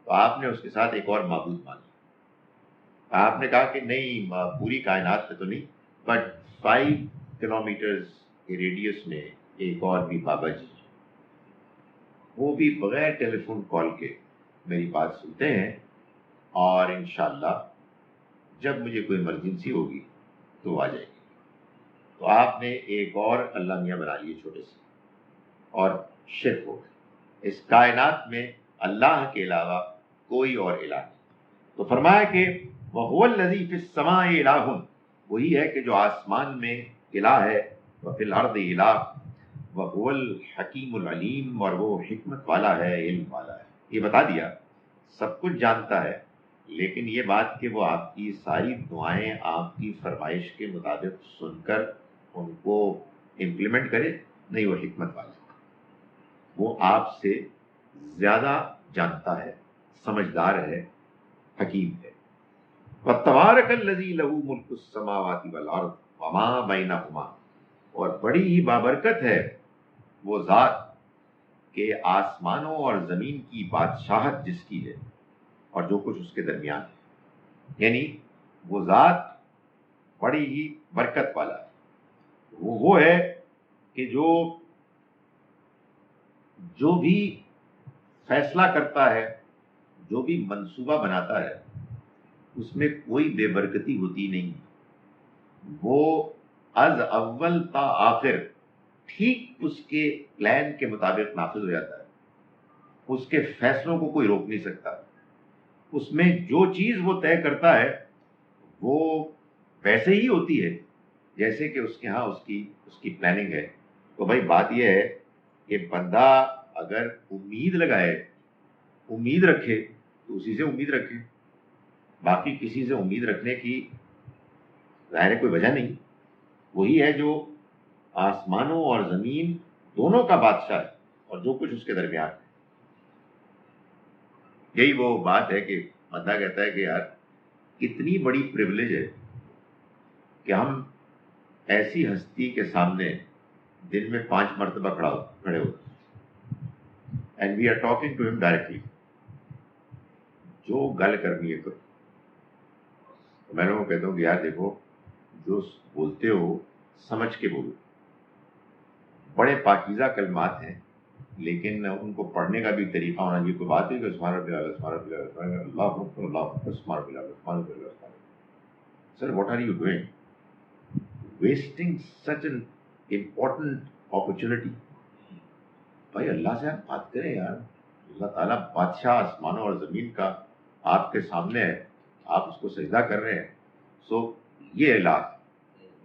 تو آپ نے اس کے ساتھ ایک اور معبود مان لیا. آپ نے کہا کہ نہیں پوری کائنات میں تو نہیں، بٹ 5 کلومیٹرز کے ریڈیس میں ایک اور بھی بابا جی، وہ بھی بغیر ٹیلی فون کال کے میری بات سنتے ہیں، اور انشاءاللہ جب مجھے کوئی ایمرجنسی ہوگی تو وہ آ جائے گی. تو آپ نے ایک اور اللہ میاں بنا لیے چھوٹے سے، اور شرک ہو گئے. اس کائنات میں اللہ کے علاوہ کوئی اور الہ نہیں. تو فرمایا کہ وَهُوَ الَّذِي فِي السَّمَاءِ إِلَٰهٌ، وہی ہے کہ جو آسمان میں الہ ہے، وَفِي الْأَرْضِ إِلَٰهٌ وَهُوَ الْحَكِيمُ الْعَلِيمُ، اور وہ حکمت والا ہے، علم والا ہے. یہ بتا دیا، سب کچھ جانتا ہے، لیکن یہ بات کہ وہ آپ کی ساری دعائیں آپ کی فرمائش کے مطابق سن کر ان کو امپلیمنٹ کرے، نہیں، وہ حکمت والا ہے، وہ آپ سے زیادہ جانتا ہے، سمجھدار ہے، حکیم ہے۔ وَتَبَارَكَ الَّذِي لَهُ مُلْكُ السَّمَاوَاتِ وَالْأَرْضِ وَمَا بَيْنَهُمَا، اور بڑی ہی بابرکت ہے وہ ذات کہ آسمانوں اور زمین کی بادشاہت جس کی ہے اور جو کچھ اس کے درمیان ہے، یعنی وہ ذات بڑی ہی برکت والا ہے۔ وہ ہے کہ جو بھی فیصلہ کرتا ہے، جو بھی منصوبہ بناتا ہے، اس میں کوئی بے برکتی ہوتی نہیں، وہ از اول تا آخر ٹھیک اس کے پلان کے مطابق نافذ ہو جاتا ہے، اس کے فیصلوں کو کوئی روک نہیں سکتا، اس میں جو چیز وہ طے کرتا ہے وہ ویسے ہی ہوتی ہے جیسے کہ اس کے ہاں اس کی پلاننگ ہے۔ تو بھائی بات یہ ہے کہ بندہ اگر امید لگائے، امید رکھے، تو اسی سے امید رکھے، باقی کسی سے امید رکھنے کی ظاہر ہے کوئی وجہ نہیں۔ وہی ہے جو آسمانوں اور زمین دونوں کا بادشاہ ہے اور جو کچھ اس کے درمیان ہے۔ یہی وہ بات ہے کہ بندہ کہتا ہے کہ یار کتنی بڑی پریولیج ہے کہ ہم ایسی ہستی کے سامنے دن میں 5 مرتبہ کھڑے ہو، and we are talking to him directly, جو گل کرنی ہے کرو۔ میں لوگوں کو کہتا ہوں کہ یار دیکھو، جو بولتے ہو سمجھ کے بولو، بڑے پاکیزہ کلمات ہیں لیکن ان کو پڑھنے کا بھی طریقہ ہونا چاہیے۔ کوئی بات ہے کہ سبحان ربی الاعلیٰ، سبحان ربی الاعلیٰ، سبحان اللہ اکبر، اللہ اکبر، سبحان ربی الاعلیٰ، سبحان ربی الاعلیٰ۔ Sir what are you doing? Wasting such an important opportunity. بھائی اللہ سے آپ بات کریں یار، اللہ تعالیٰ بادشاہ آسمانوں اور زمین کا آپ کے سامنے ہے، آپ اس کو سجدہ کر رہے ہیں۔ سو یہ الہ،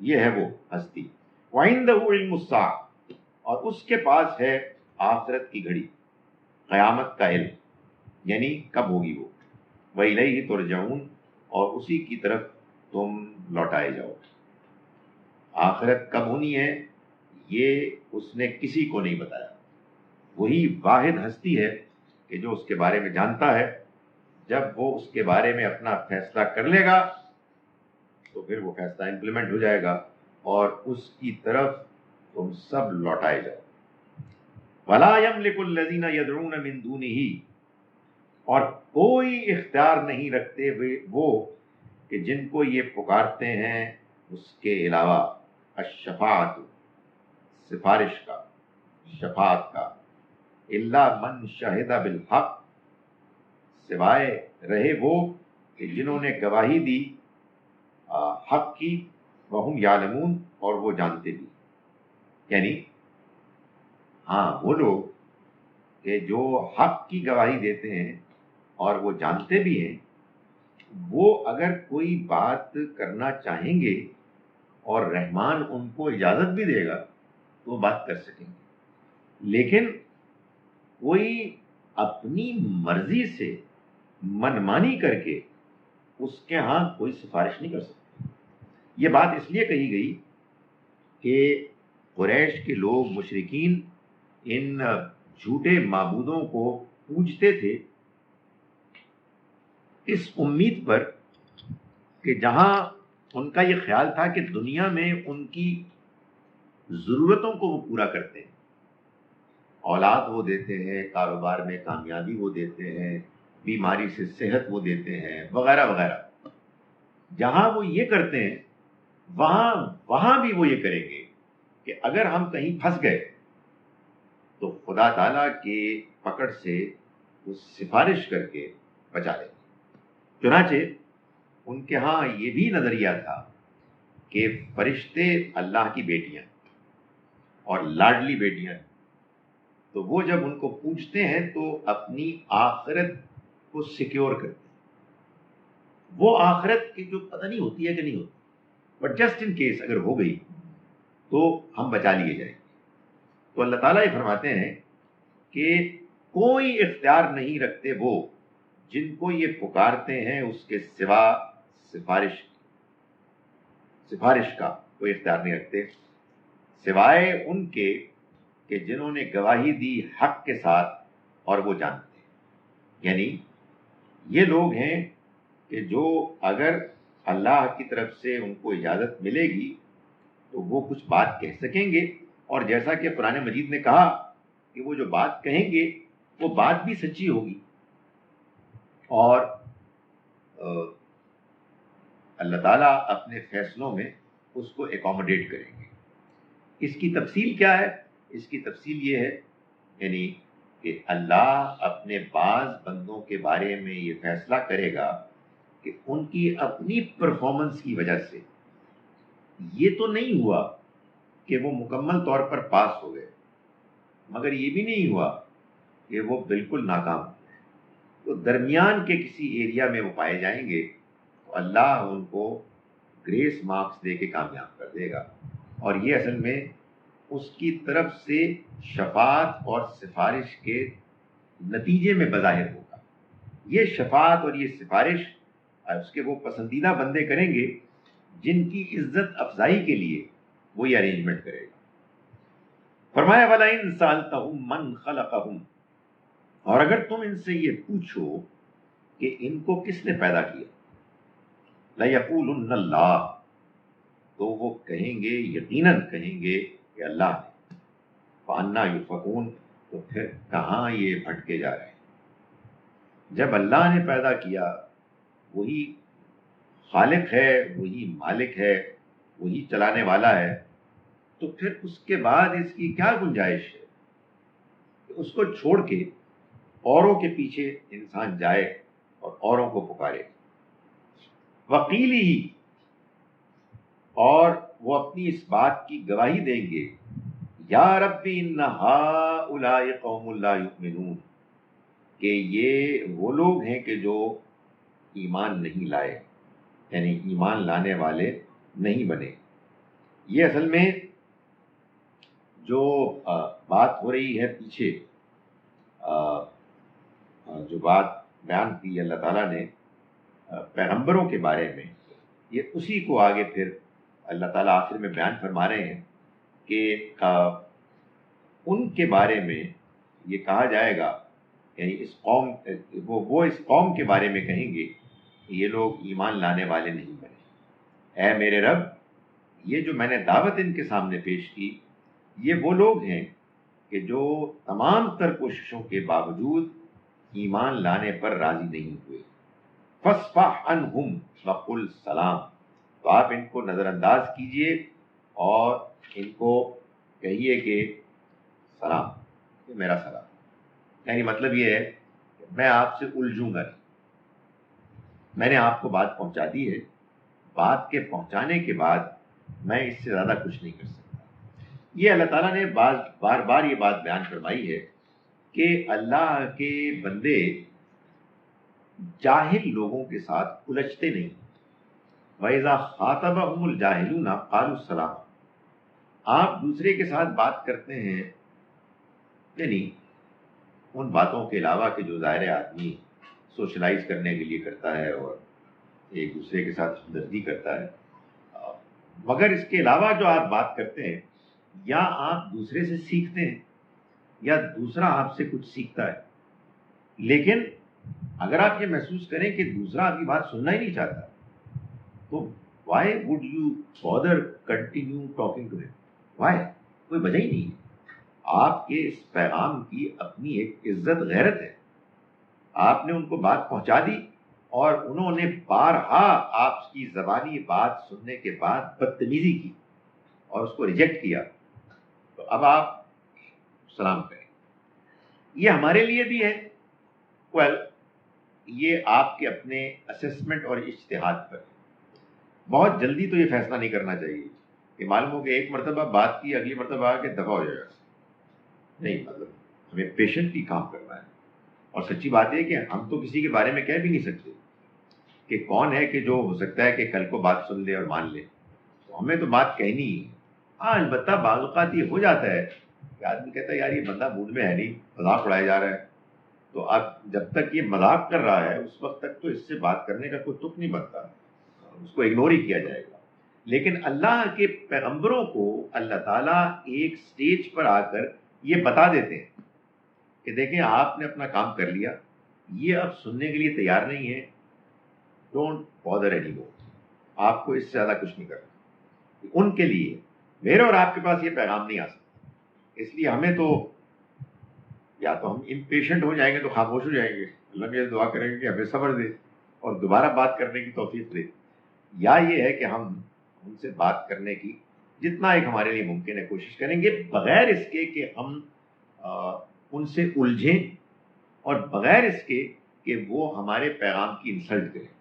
یہ ہے وہ ہستی۔ وَعِندَهُ عِلْمُ السَّاعَةِ، اور اس کے پاس ہے آخرت کی گھڑی، قیامت کا علم، یعنی کب ہوگی وہ۔ وَإِلَيْهِ تُرْجَعُونَ، اور اسی کی طرف تم لوٹائے جاؤ۔ آخرت کب ہونی ہے یہ اس نے کسی کو نہیں بتایا، وہی واحد ہستی ہے کہ جو اس کے بارے میں جانتا ہے۔ جب وہ اس کے بارے میں اپنا فیصلہ کر لے گا تو پھر وہ فیصلہ امپلیمنٹ ہو جائے گا اور اس کی طرف تم سب لوٹائے جاؤ۔ وَلَا يَمْلِكُ الَّذِينَ يَدْعُونَ مِن دُونِهِ، اور کوئی اختیار نہیں رکھتے ہوئے وہ کہ جن کو یہ پکارتے ہیں اس کے علاوہ، الشفاعت، سفارش کا، شفاعت کا، الا من شہد بالحق، سوائے رہے وہ کہ جنہوں نے گواہی دی حق کی، وہم یعلمون، اور وہ جانتے بھی، یعنی ہاں وہ لوگ کہ جو حق کی گواہی دیتے ہیں اور وہ جانتے بھی ہیں، وہ اگر کوئی بات کرنا چاہیں گے اور رحمان ان کو اجازت بھی دے گا تو وہ بات کر سکیں گے، لیکن کوئی اپنی مرضی سے منمانی کر کے اس کے ہاں کوئی سفارش نہیں کر سکتا۔ یہ بات اس لیے کہی گئی کہ قریش کے لوگ، مشرکین، ان جھوٹے معبودوں کو پوجتے تھے اس امید پر کہ جہاں ان کا یہ خیال تھا کہ دنیا میں ان کی ضرورتوں کو وہ پورا کرتے ہیں، اولاد وہ دیتے ہیں، کاروبار میں کامیابی وہ دیتے ہیں، بیماری سے صحت وہ دیتے ہیں، وغیرہ وغیرہ، جہاں وہ یہ کرتے ہیں وہاں بھی وہ یہ کریں گے کہ اگر ہم کہیں پھنس گئے تو خدا تعالیٰ کے پکڑ سے وہ سفارش کر کے بچا لیں گے۔ چنانچہ ان کے ہاں یہ بھی نظریہ تھا کہ فرشتے اللہ کی بیٹیاں اور لاڈلی بیٹیاں، تو وہ جب ان کو پوچھتے ہیں تو اپنی آخرت کو سیکیور کرتے ہیں۔ وہ آخرت کی جو پتہ نہیں ہوتی ہے کہ نہیں ہوتی، بٹ جسٹ ان کیس اگر ہو گئی تو ہم بچا لیے جائیں گے۔ تو اللہ تعالیٰ یہ فرماتے ہیں کہ کوئی اختیار نہیں رکھتے وہ جن کو یہ پکارتے ہیں اس کے سوا سفارش کا کوئی اختیار نہیں رکھتے، سوائے ان کے کہ جنہوں نے گواہی دی حق کے ساتھ اور وہ جانتے ہیں۔ یعنی یہ لوگ ہیں کہ جو اگر اللہ کی طرف سے ان کو اجازت ملے گی تو وہ کچھ بات کہہ سکیں گے، اور جیسا کہ قرآن مجید نے کہا کہ وہ جو بات کہیں گے وہ بات بھی سچی ہوگی، اور اللہ تعالیٰ اپنے فیصلوں میں اس کو اکوموڈیٹ کریں گے۔ اس کی تفصیل کیا ہے؟ اس کی تفصیل یہ ہے یعنی کہ اللہ اپنے بعض بندوں کے بارے میں یہ فیصلہ کرے گا کہ ان کی اپنی پرفارمنس کی وجہ سے یہ تو نہیں ہوا کہ وہ مکمل طور پر پاس ہو گئے، مگر یہ بھی نہیں ہوا کہ وہ بالکل ناکام ہو گئے، تو درمیان کے کسی ایریا میں وہ پائے جائیں گے، تو اللہ ان کو گریس مارکس دے کے کامیاب کر دے گا، اور یہ اصل میں اس کی طرف سے شفاعت اور سفارش کے نتیجے میں بظاہر ہوگا۔ یہ شفاعت اور یہ سفارش اس کے وہ پسندیدہ بندے کریں گے جن کی عزت افزائی کے لیے وہ یہ ارینجمنٹ کرے گا۔ فرمایا وَلَئِن سَأَلْتَهُم مَّن خَلَقَهُم، اور اگر تم ان سے یہ پوچھو کہ ان کو کس نے پیدا کیا، لَيَقُولُنَّ اللَّهُ، تو وہ کہیں گے، یقیناً کہیں گے کہ اللہ نے۔ فَأَنَّىٰ يُؤْفَكُونَ، تو پھر کہاں یہ بھٹکے جا رہے ہیں؟ جب اللہ نے پیدا کیا، وہی خالق ہے، وہی مالک ہے، وہی چلانے والا ہے، تو پھر اس کے بعد اس کی کیا گنجائش ہے کہ اس کو چھوڑ کے اوروں کے پیچھے انسان جائے اور اوروں کو پکارے؟ وقیلی ہی، اور وہ اپنی اس بات کی گواہی دیں گے، یا رب ان ہؤلاء قوم لا یؤمنون، کہ یہ وہ لوگ ہیں کہ جو ایمان نہیں لائے، یعنی ایمان لانے والے نہیں بنے۔ یہ اصل میں جو بات ہو رہی ہے پیچھے، جو بات بیان کی اللہ تعالیٰ نے پیغمبروں کے بارے میں، یہ اسی کو آگے پھر اللہ تعالیٰ آخر میں بیان فرما رہے ہیں کہ ان کے بارے میں یہ کہا جائے گا، یعنی اس قوم وہ اس قوم کے بارے میں کہیں گے کہ یہ لوگ ایمان لانے والے نہیں بنے۔ اے میرے رب، یہ جو میں نے دعوت ان کے سامنے پیش کی، یہ وہ لوگ ہیں کہ جو تمام تر کوششوں کے باوجود ایمان لانے پر راضی نہیں ہوئے۔ فاصفح عنہم وقل سلام، تو آپ ان کو نظر انداز کیجئے اور ان کو کہیے کہ سلام، یہ میرا سلام، یعنی مطلب یہ ہے کہ میں آپ سے الجھوں گا نہیں، میں نے آپ کو بات پہنچا دی ہے، بات کے پہنچانے کے بعد میں اس سے زیادہ کچھ نہیں کر سکتا۔ یہ اللہ تعالیٰ نے بار بار یہ بات بیان فرمائی ہے کہ اللہ کے بندے جاہل لوگوں کے ساتھ الجھتے نہیں۔ وَإِذَا خَاطَبَهُمُ الْجَاهِلُونَ قَالُوا سَلَامًا، آپ دوسرے کے ساتھ بات کرتے ہیں، یعنی ان باتوں کے علاوہ کہ جو ظاہر آدمی سوشلائز کرنے کے لیے کرتا ہے اور ایک دوسرے کے ساتھ ہمدردی کرتا ہے، مگر اس کے علاوہ جو آپ بات کرتے ہیں، یا آپ دوسرے سے سیکھتے ہیں یا دوسرا آپ سے کچھ سیکھتا ہے، لیکن اگر آپ یہ محسوس کریں کہ دوسرا آپ کی بات سننا ہی نہیں چاہتا، تو why would you bother continue talking to him? Why؟ کوئی وجہ ہی نہیں ہے۔ آپ کے اس پیغام کی اپنی ایک عزت غیرت ہے، آپ نے ان کو بات پہنچا دی اور انہوں نے بارہا آپ کی زبانی بات سننے کے بعد بدتمیزی کی اور اس کو ریجیکٹ کیا، تو اب آپ سلام کریں۔ یہ ہمارے لیے بھی ہے، یہ آپ کے اپنے اسسمنٹ اور اجتہاد پر۔ بہت جلدی تو یہ فیصلہ نہیں کرنا چاہیے کہ معلوم ہو کہ ایک مرتبہ بات کی، اگلی مرتبہ آ کے دفع ہو جائے گا، نہیں، مطلب ہمیں پیشنٹلی کام کرنا ہے۔ اور سچی بات ہے کہ ہم تو کسی کے بارے میں کہہ بھی نہیں سکتے کہ کون ہے کہ جو ہو سکتا ہے کہ کل کو بات سن لے اور مان لے، تو ہمیں تو بات کہنی ہی۔ ہاں، البتہ بعض اوقات یہ ہو جاتا ہے کہ آدمی کہتا ہے یار یہ بندہ موڈ میں ہے نہیں، مذاق اڑایا جا رہا ہے، تو اب جب تک یہ مذاق کر رہا ہے اس وقت تک تو اس سے بات کرنے کا کوئی تک نہیں بنتا، اس کو اگنور ہی کیا جائے گا. لیکن اللہ کے پیغمبروں کو اللہ تعالیٰ ایک سٹیج پر آ کر یہ بتا دیتے ہیں کہ دیکھیں آپ نے اپنا کام کر لیا، یہ اب سننے کے لیے تیار نہیں ہے، ڈونٹ بادر اینی مور، آپ کو اس سے زیادہ کچھ نہیں کرنا. ان کے لیے میرے اور آپ کے پاس یہ پیغام نہیں آ سکتا، اس لیے ہمیں تو یا تو ہم امپیشنٹ ہو جائیں گے تو خاموش ہو جائیں گے، اللہ میں دعا کریں گے کہ ہمیں صبر دے اور دوبارہ بات کرنے کی توفیق دے، یا یہ ہے کہ ہم ان سے بات کرنے کی جتنا ایک ہمارے لیے ممکن ہے کوشش کریں گے، بغیر اس کے کہ ہم ان سے الجھیں اور بغیر اس کے کہ وہ ہمارے پیغام کی انسلٹ کریں.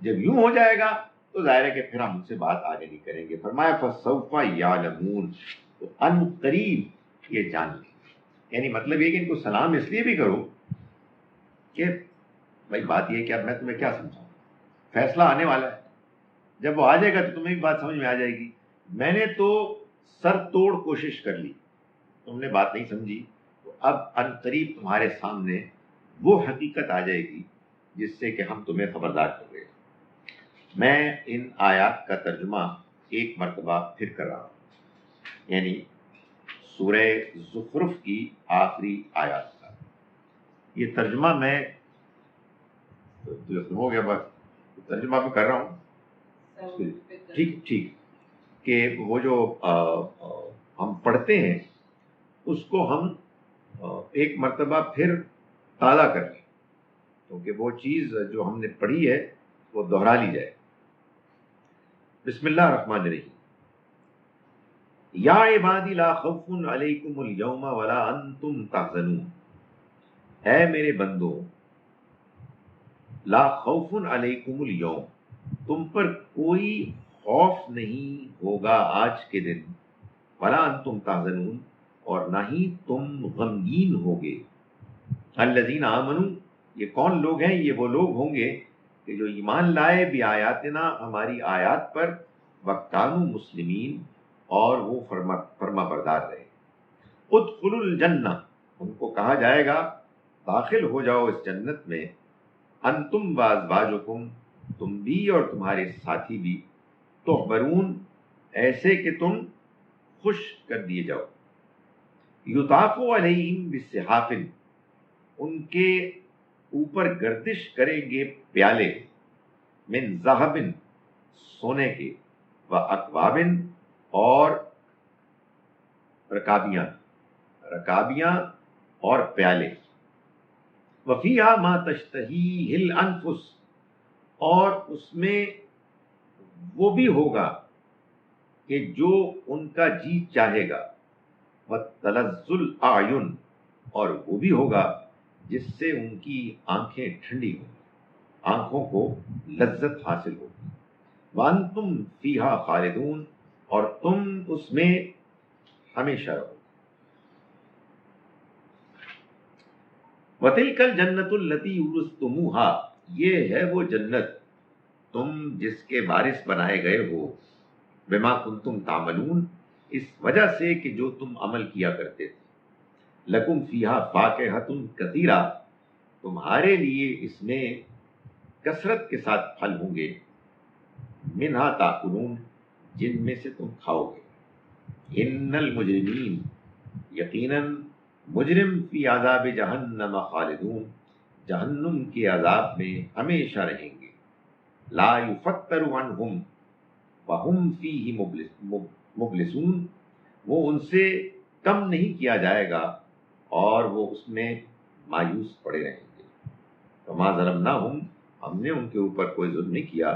جب یوں ہو جائے گا تو ظاہر ہے کہ پھر ہم ان سے بات آگے نہیں کریں گے. فرمایا فَسَوْفَ يَعْلَمُونَ، تو ان قریب یہ جان لیں. یعنی مطلب یہ کہ ان کو سلام اس لیے بھی کرو کہ بھائی بات یہ کہ اب میں تمہیں کیا سمجھاؤں، فیصلہ آنے والا ہے، جب وہ آ جائے گا تو تمہیں بھی بات سمجھ میں آ جائے گی. میں نے تو سر توڑ کوشش کر لی، تم نے بات نہیں سمجھی، تو اب ان قریب تمہارے سامنے وہ حقیقت آ جائے گی جس سے کہ ہم تمہیں خبردار کر رہے ہیں. میں ان آیات کا ترجمہ ایک مرتبہ پھر کر رہا ہوں، یعنی سورہ زخرف کی آخری آیات کا یہ ترجمہ میں ہو گیا، بس ترجمہ بھی کر رہا ہوں. ٹھیک کہ وہ جو ہم پڑھتے ہیں اس کو ہم ایک مرتبہ پھر تازہ کر لیں، کیونکہ وہ چیز جو ہم نے پڑھی ہے وہ دہرا لی جائے. بسم اللہ الرحمن الرحیم. یا عبادی لا خوف علیکم اليوم ولا انتم تحزنون، اے میرے بندو لا خوف علیکم اليوم، تم پر کوئی خوف نہیں ہوگا آج کے دن، ولا انتم تحزنون، اور نہ ہی تم غمگین ہوگے. الذین آمنوا، یہ کون لوگ ہیں؟ یہ وہ لوگ ہوں گے کہ جو ایمان لائے بھی آیاتنا، ہماری آیات پر، وکانوا مسلمین، اور وہ فرما بردار رہے. ادخلوا الجنہ، ان کو کہا جائے گا داخل ہو جاؤ اس جنت میں، انتم وازواجکم، تم بھی اور تمہارے ساتھی بھی، تحبرون، ایسے کہ تم خوش کر دیے جاؤ. یطاف علیہم بصحاف، ان کے اوپر گردش کریں گے پیالے، من ذہب، سونے کے، و اکواب، اور رکابیاں اور پیالے، وفیہا ما تشتہیہ الانفس، اور اس میں وہ بھی ہوگا کہ جو ان کا جی چاہے گا، وتلذ الاعین، اور وہ بھی ہوگا جس سے ان کی آنکھیں ٹھنڈی ہوں، آنکھوں کو لذت حاصل ہوگی. وانتم فیہا خالدون، اور تم اس میں ہمیشہ رہو. وَتِلْكَ الْجَنَّةُ الَّتِي اُورِثْتُمُوهَا، یہ ہے وہ جنت تم جس کے وارث بنائے گئے ہو، بما کنتم تعملون، اس وجہ سے کہ جو تم عمل کیا کرتے تھے. لکم فیہا فاکہۃ کثیرہ، تمہارے لیے اس میں کثرت کے ساتھ پھل ہوں گے، منہا تاکلون، جن میں سے تم کھاؤ گے. ان المجرمین، یقیناً مجرم، فی عذاب جہنم خالدون، جہنم کے عذاب میں ہمیشہ رہیں گے. لا یفتر عنہم وہم فیہ مبلسون، وہ ان سے کم نہیں کیا جائے گا اور وہ اس میں مایوس پڑے رہیں گے. وما ظلمناہم، ہم نے ان کے اوپر کوئی ظلم نہیں کیا،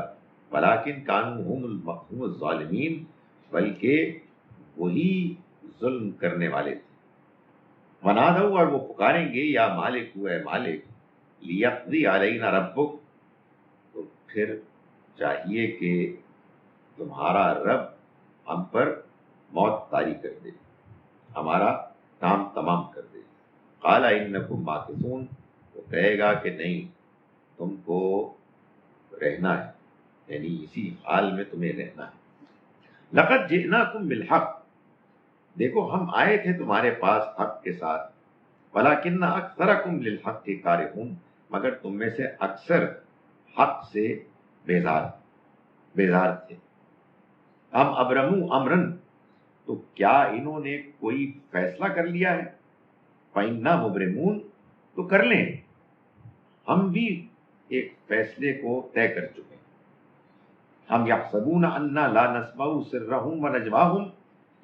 ولیکن کانوا ہم الظالمین، بلکہ وہی ظلم کرنے والے تھے. ونادوا، اور وہ پکاریں گے، یا مالک، اے مالک، لیقضی علینا ربک، تو پھر چاہیے کہ تمہارا رب ہم پر موت طاری کر دے، ہمارا کام تمام کر دے. قال انکم ماکثون، وہ کہے گا کہ نہیں، تم کو رہنا ہے، یعنی اسی حال میں تمہیں رہنا ہے. لقد جئناکم بالحق، دیکھو ہم آئے تھے تمہارے پاس حق کے ساتھ. ولیکن اکثرکم للحق کارہون، مگر تم میں سے اکثر حق سے بیزار تھے۔ ام ابرموا امرن، تو کیا انہوں نے کوئی فیصلہ کر لیا ہے؟ فإنا مبرمون، تو کر لیں، ہم بھی ایک فیصلے کو طے کر چکے ہیں۔ ہم یحسبون انا لا نسمع سرهم ونجواهم،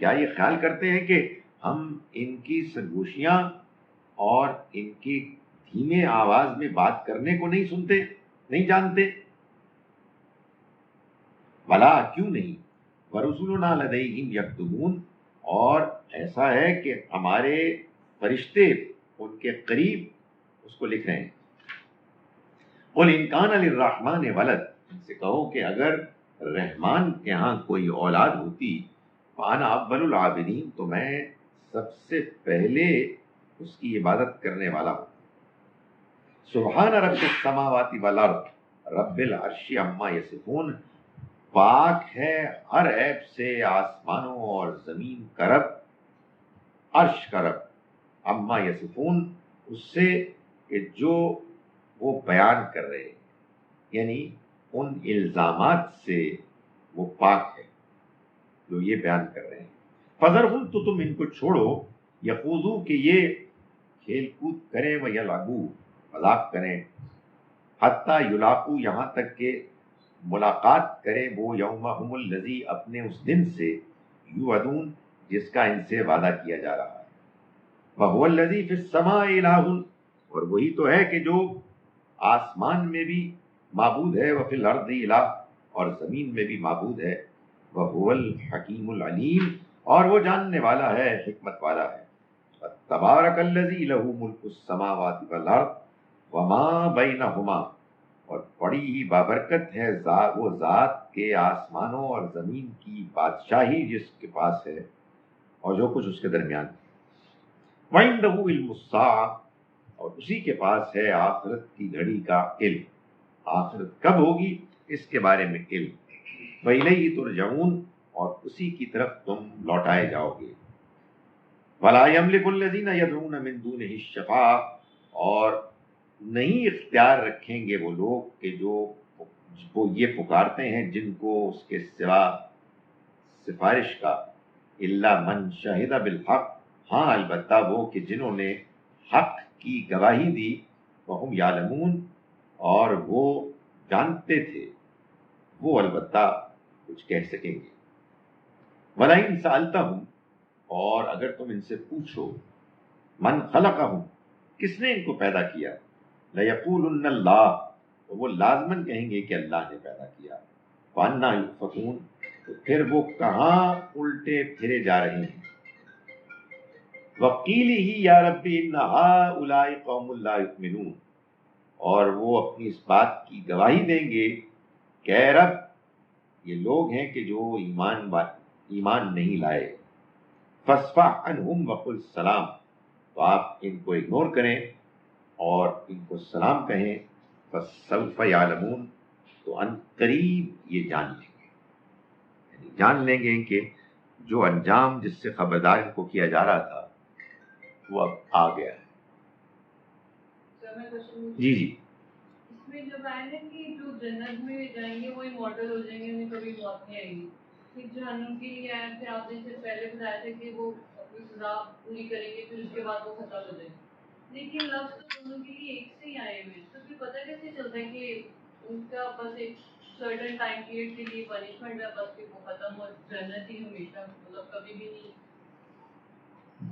کیا یہ خیال کرتے ہیں کہ ہم ان کی سرگوشیاں اور ان کی دھیمے آواز میں بات کرنے کو نہیں سنتے، نہیں جانتے؟ بلا، کیوں نہیں، ورسلنا لدیہم یکتبون، اور ایسا ہے کہ ہمارے فرشتے ان کے قریب اس کو لکھ رہے ہیں۔ قل ان کان للرحمن ولد، ان سے کہو کہ اگر رحمان کے ہاں کوئی اولاد ہوتی، فانا اول العابدین، تو میں سب سے پہلے اس کی عبادت کرنے والا ہوں۔ سبحان رب السماوات والارض رب العرش عما یصفون، پاک ہے ہر عیب سے آسمانوں اور زمین کا رب، عرش کا رب، عما یصفون، اس سے کہ جو وہ بیان کر رہے ہیں، یعنی ان الزامات سے وہ پاک ہے جو یہ بیان کر رہے ہیں۔ فذرہم، تو تم ان کو چھوڑو، یخوضوا، کہ یہ کھیل کود کریں، و یلعبوا، مذاق کریں، حتی یلاقوا، یہاں تک کہ ملاقات کریں وہ یومہم الذی، اپنے اس دن سے، یوعدون، جس کا ان سے وعدہ کیا جا رہا ہے۔ وہو الذی فی السماء الہ، اور وہی تو ہے کہ جو آسمان میں بھی معبود ہے، وفی الارض الہ، اور زمین میں بھی معبود ہے، وہو الحکیم العلیم، اور وہ جاننے والا ہے، حکمت والا ہے۔ تبارک الذی لہ ملک السماوات والارض وما بینہما، اور بڑی ہی بابرکت ہے وہ ذات کے آسمانوں اور زمین کی بادشاہی جس کے پاس ہے اور جو کچھ اس کے درمیان ہے۔ وَعِندَهُ عِلْمُ السَّاعَةِ، اور اسی کے پاس ہے آخرت کی گھڑی کا علم، آخرت کب ہوگی اس کے بارے میں علم۔ وَإِلَيْهِ تُرْجَعُونَ، اور اسی کی طرف تم لوٹائے جاؤ گے۔ وَلَا يَمْلِكُ الَّذِينَ يَدْعُونَ مِن دُونِهِ الشَّفَاعَةَ، اور نہیں اختیار رکھیں گے وہ لوگ کہ جو وہ یہ پکارتے ہیں جن کو اس کے سوا سفارش کا، الا من شہد بالحق، ہاں البتہ وہ کہ جنہوں نے حق کی گواہی دی، وہم یعلمون، اور وہ جانتے تھے، وہ البتہ کچھ کہہ سکیں گے۔ وَلَئِن سَأَلْتَهُمْ، اور اگر تم ان سے پوچھو، من خلقہم، کس نے ان کو پیدا کیا، لَيَقُولُنَّ اللَّهُ، تو وہ لازماً کہیں گے کہ اللہ نے پیدا کیا۔ فَأَنَّىٰ يُؤْفَكُونَ، تو پھر وہ کہاں الٹے پھرے جا رہے ہیں۔ وَقِيلِهِ يَا رَبِّ إِنَّ هَٰؤُلَاءِ قَوْمٌ لَا يُؤْمِنُونَ، اور وہ اپنی اس بات کی گواہی دیں گے کہ اے رب، یہ لوگ ہیں کہ جو ایمان نہیں لائے۔ فَاصْفَحْ عَنْهُمْ وَقُلْ سَلَام، تو آپ ان کو اگنور کریں اور ان کو سلام کہیں۔ فَسَوْفَ يَعْلَمُونَ، تو ان قریب یہ جان لیں گے، یعنی جان لیں گے کہ جو انجام جس سے خبردار ان کو کیا جا رہا تھا وہ اب آ گیا ہے۔ جی جی، اس میں جب آئے نا کہ جو جنت میں جائیں گے وہ امورٹل ہو جائیں گے، انہیں کبھی موت نہیں آئے گی، پھر جہنم کے لیے آئے تھے، آپ نے اس سے پہلے بتایا تھا کہ وہ اپنی سزا پوری کریں گے، پھر اس کے بعد وہ ختم ہو جائیں گے، لیکن لفظ تو دونوں کے لیے ایک سے ہی آئے ہوئے، تو پھر پتہ کیسے چلتا ہے کہ ان کا بس ایک سرٹن ٹائم پیریڈ کے لیے پنشمنٹ ہے، بس پھر وہ ختم ہو، جنت ہی ہمیشہ، مطلب کبھی بھی نہیں۔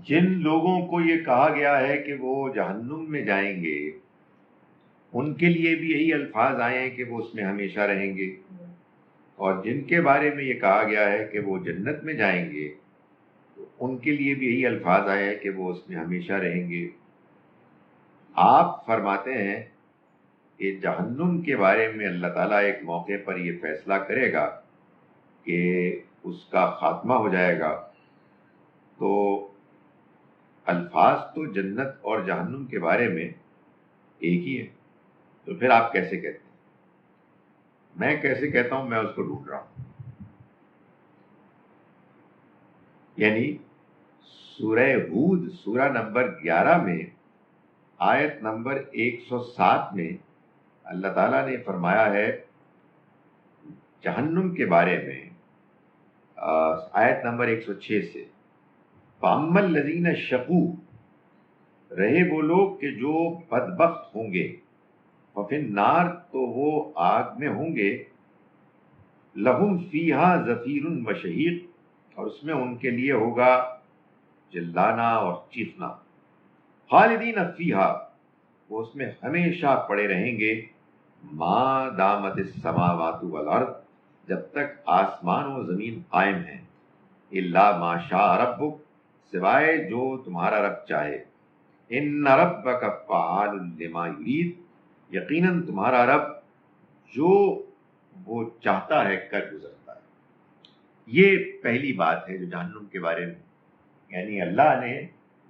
جن لوگوں کو یہ کہا گیا ہے کہ وہ جہنم میں جائیں گے، ان کے لیے بھی یہی الفاظ آئے ہیں کہ وہ اس میں ہمیشہ رہیں گے، اور جن کے بارے میں یہ کہا گیا ہے کہ وہ جنت میں جائیں گے، ان کے لیے بھی یہی الفاظ آئے ہیں کہ وہ اس میں ہمیشہ رہیں گے۔ آپ فرماتے ہیں کہ جہنم کے بارے میں اللہ تعالیٰ ایک موقع پر یہ فیصلہ کرے گا کہ اس کا خاتمہ ہو جائے گا، تو الفاظ تو جنت اور جہنم کے بارے میں ایک ہی ہے، تو پھر آپ کیسے کہتے ہیں؟ میں کیسے کہتا ہوں، میں اس کو ڈھونڈ رہا ہوں۔ یعنی سورہ ہود سورہ نمبر 11 میں آیت نمبر 107 میں اللہ تعالیٰ نے فرمایا ہے جہنم کے بارے میں، آیت نمبر 106 سے، فَأَمَّا الَّذِينَ شَقُوا، رہے وہ لوگ کہ جو بدبخت ہوں گے، فَفِي النَّارِ، تو وہ آگ میں ہوں گے، لَهُمْ فِيهَا زَفِيرٌ وَشَهِيقٌ، اور اس میں ان کے لیے ہوگا چلانا اور چیخنا، خالدین فیہا، وہ اس میں ہمیشہ پڑے رہیں گے، ما دامت السماوات والارض، جب تک آسمان و زمین قائم ہیں، الا ما شاء ربک، سوائے جو تمہارا رب چاہے، ان ربک فعال لما یرید، یقیناً تمہارا رب جو وہ چاہتا ہے کر گزرتا ہے۔ یہ پہلی بات ہے جو جہنم کے بارے میں، یعنی اللہ نے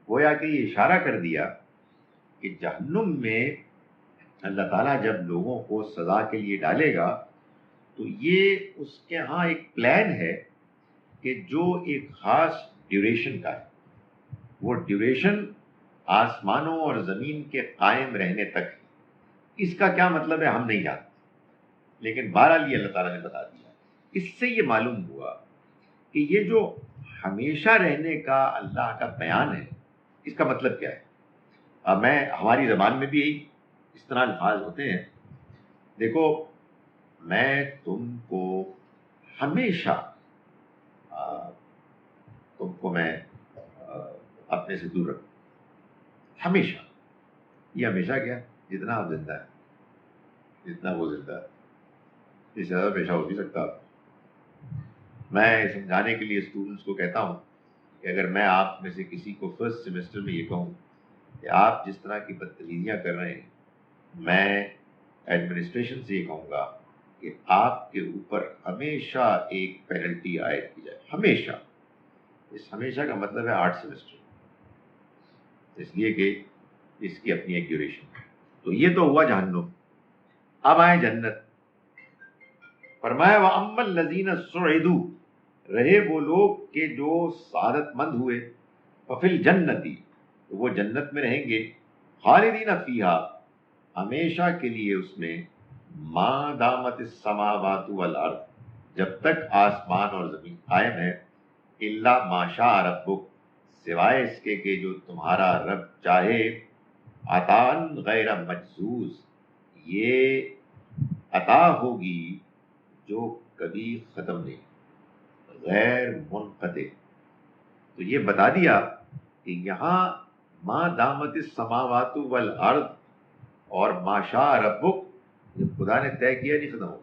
گویا کہ یہ اشارہ کر دیا کہ جہنم میں اللہ تعالیٰ جب لوگوں کو سزا کے لیے ڈالے گا تو یہ اس کے ہاں ایک پلان ہے کہ جو ایک خاص ڈیوریشن کا ہے، وہ ڈیوریشن آسمانوں اور زمین کے قائم رہنے تک ہے۔ اس کا کیا مطلب ہے ہم نہیں جانتے، لیکن بہرحال یہ اللہ تعالیٰ نے بتا دیا۔ اس سے یہ معلوم ہوا کہ یہ جو ہمیشہ رہنے کا اللہ کا بیان ہے، اس کا مطلب کیا ہے۔ اب میں ہماری زبان میں بھی یہی اس طرح الفاظ ہوتے ہیں، دیکھو میں تم کو ہمیشہ تم کو میں اپنے سے دور رکھوں، ہمیشہ۔ یہ ہمیشہ کیا، جتنا آپ زندہ ہے، جتنا وہ زندہ ہے، اس سے زیادہ ہمیشہ ہو نہیں سکتا۔ میں سمجھانے کے لیے اسٹوڈنٹس کو کہتا ہوں کہ اگر میں آپ میں سے کسی کو فرسٹ سیمسٹر میں یہ کہوں کہ آپ جس طرح کی بدتمیزیاں کر رہے ہیں، میں ایڈمنسٹریشن سے یہ کہوں گا کہ آپ کے اوپر ہمیشہ ایک پینلٹی عائد کی جائے، ہمیشہ۔ اس ہمیشہ کا مطلب ہے 8 سیمسٹر، اس لیے کہ اس کی اپنی ایک ڈیوریشن ہے۔ تو یہ تو ہوا جہنم۔ اب آئے جنت، فرمایا وَأَمَّا الَّذِينَ سُعِدُوا، رہے وہ لوگ کہ جو سعادت مند ہوئے، فَفِي الْجَنَّةِ، تو وہ جنت میں رہیں گے، خالدین فیہا، ہمیشہ کے لیے اس میں، ما دامت السماوات والارض، جب تک آسمان اور زمین قائم ہے، الا ما شاء ربک، سوائے اس کے کہ جو تمہارا رب چاہے، عطاء غیر مجزوز، یہ عطا ہوگی جو کبھی ختم نہیں، غیر منقطع۔ تو یہ بتا دیا کہ یہاں ما دامت السماوات والارض اور ما شاء ربک، جب خدا نے طے کیا نہیں ختم ہو،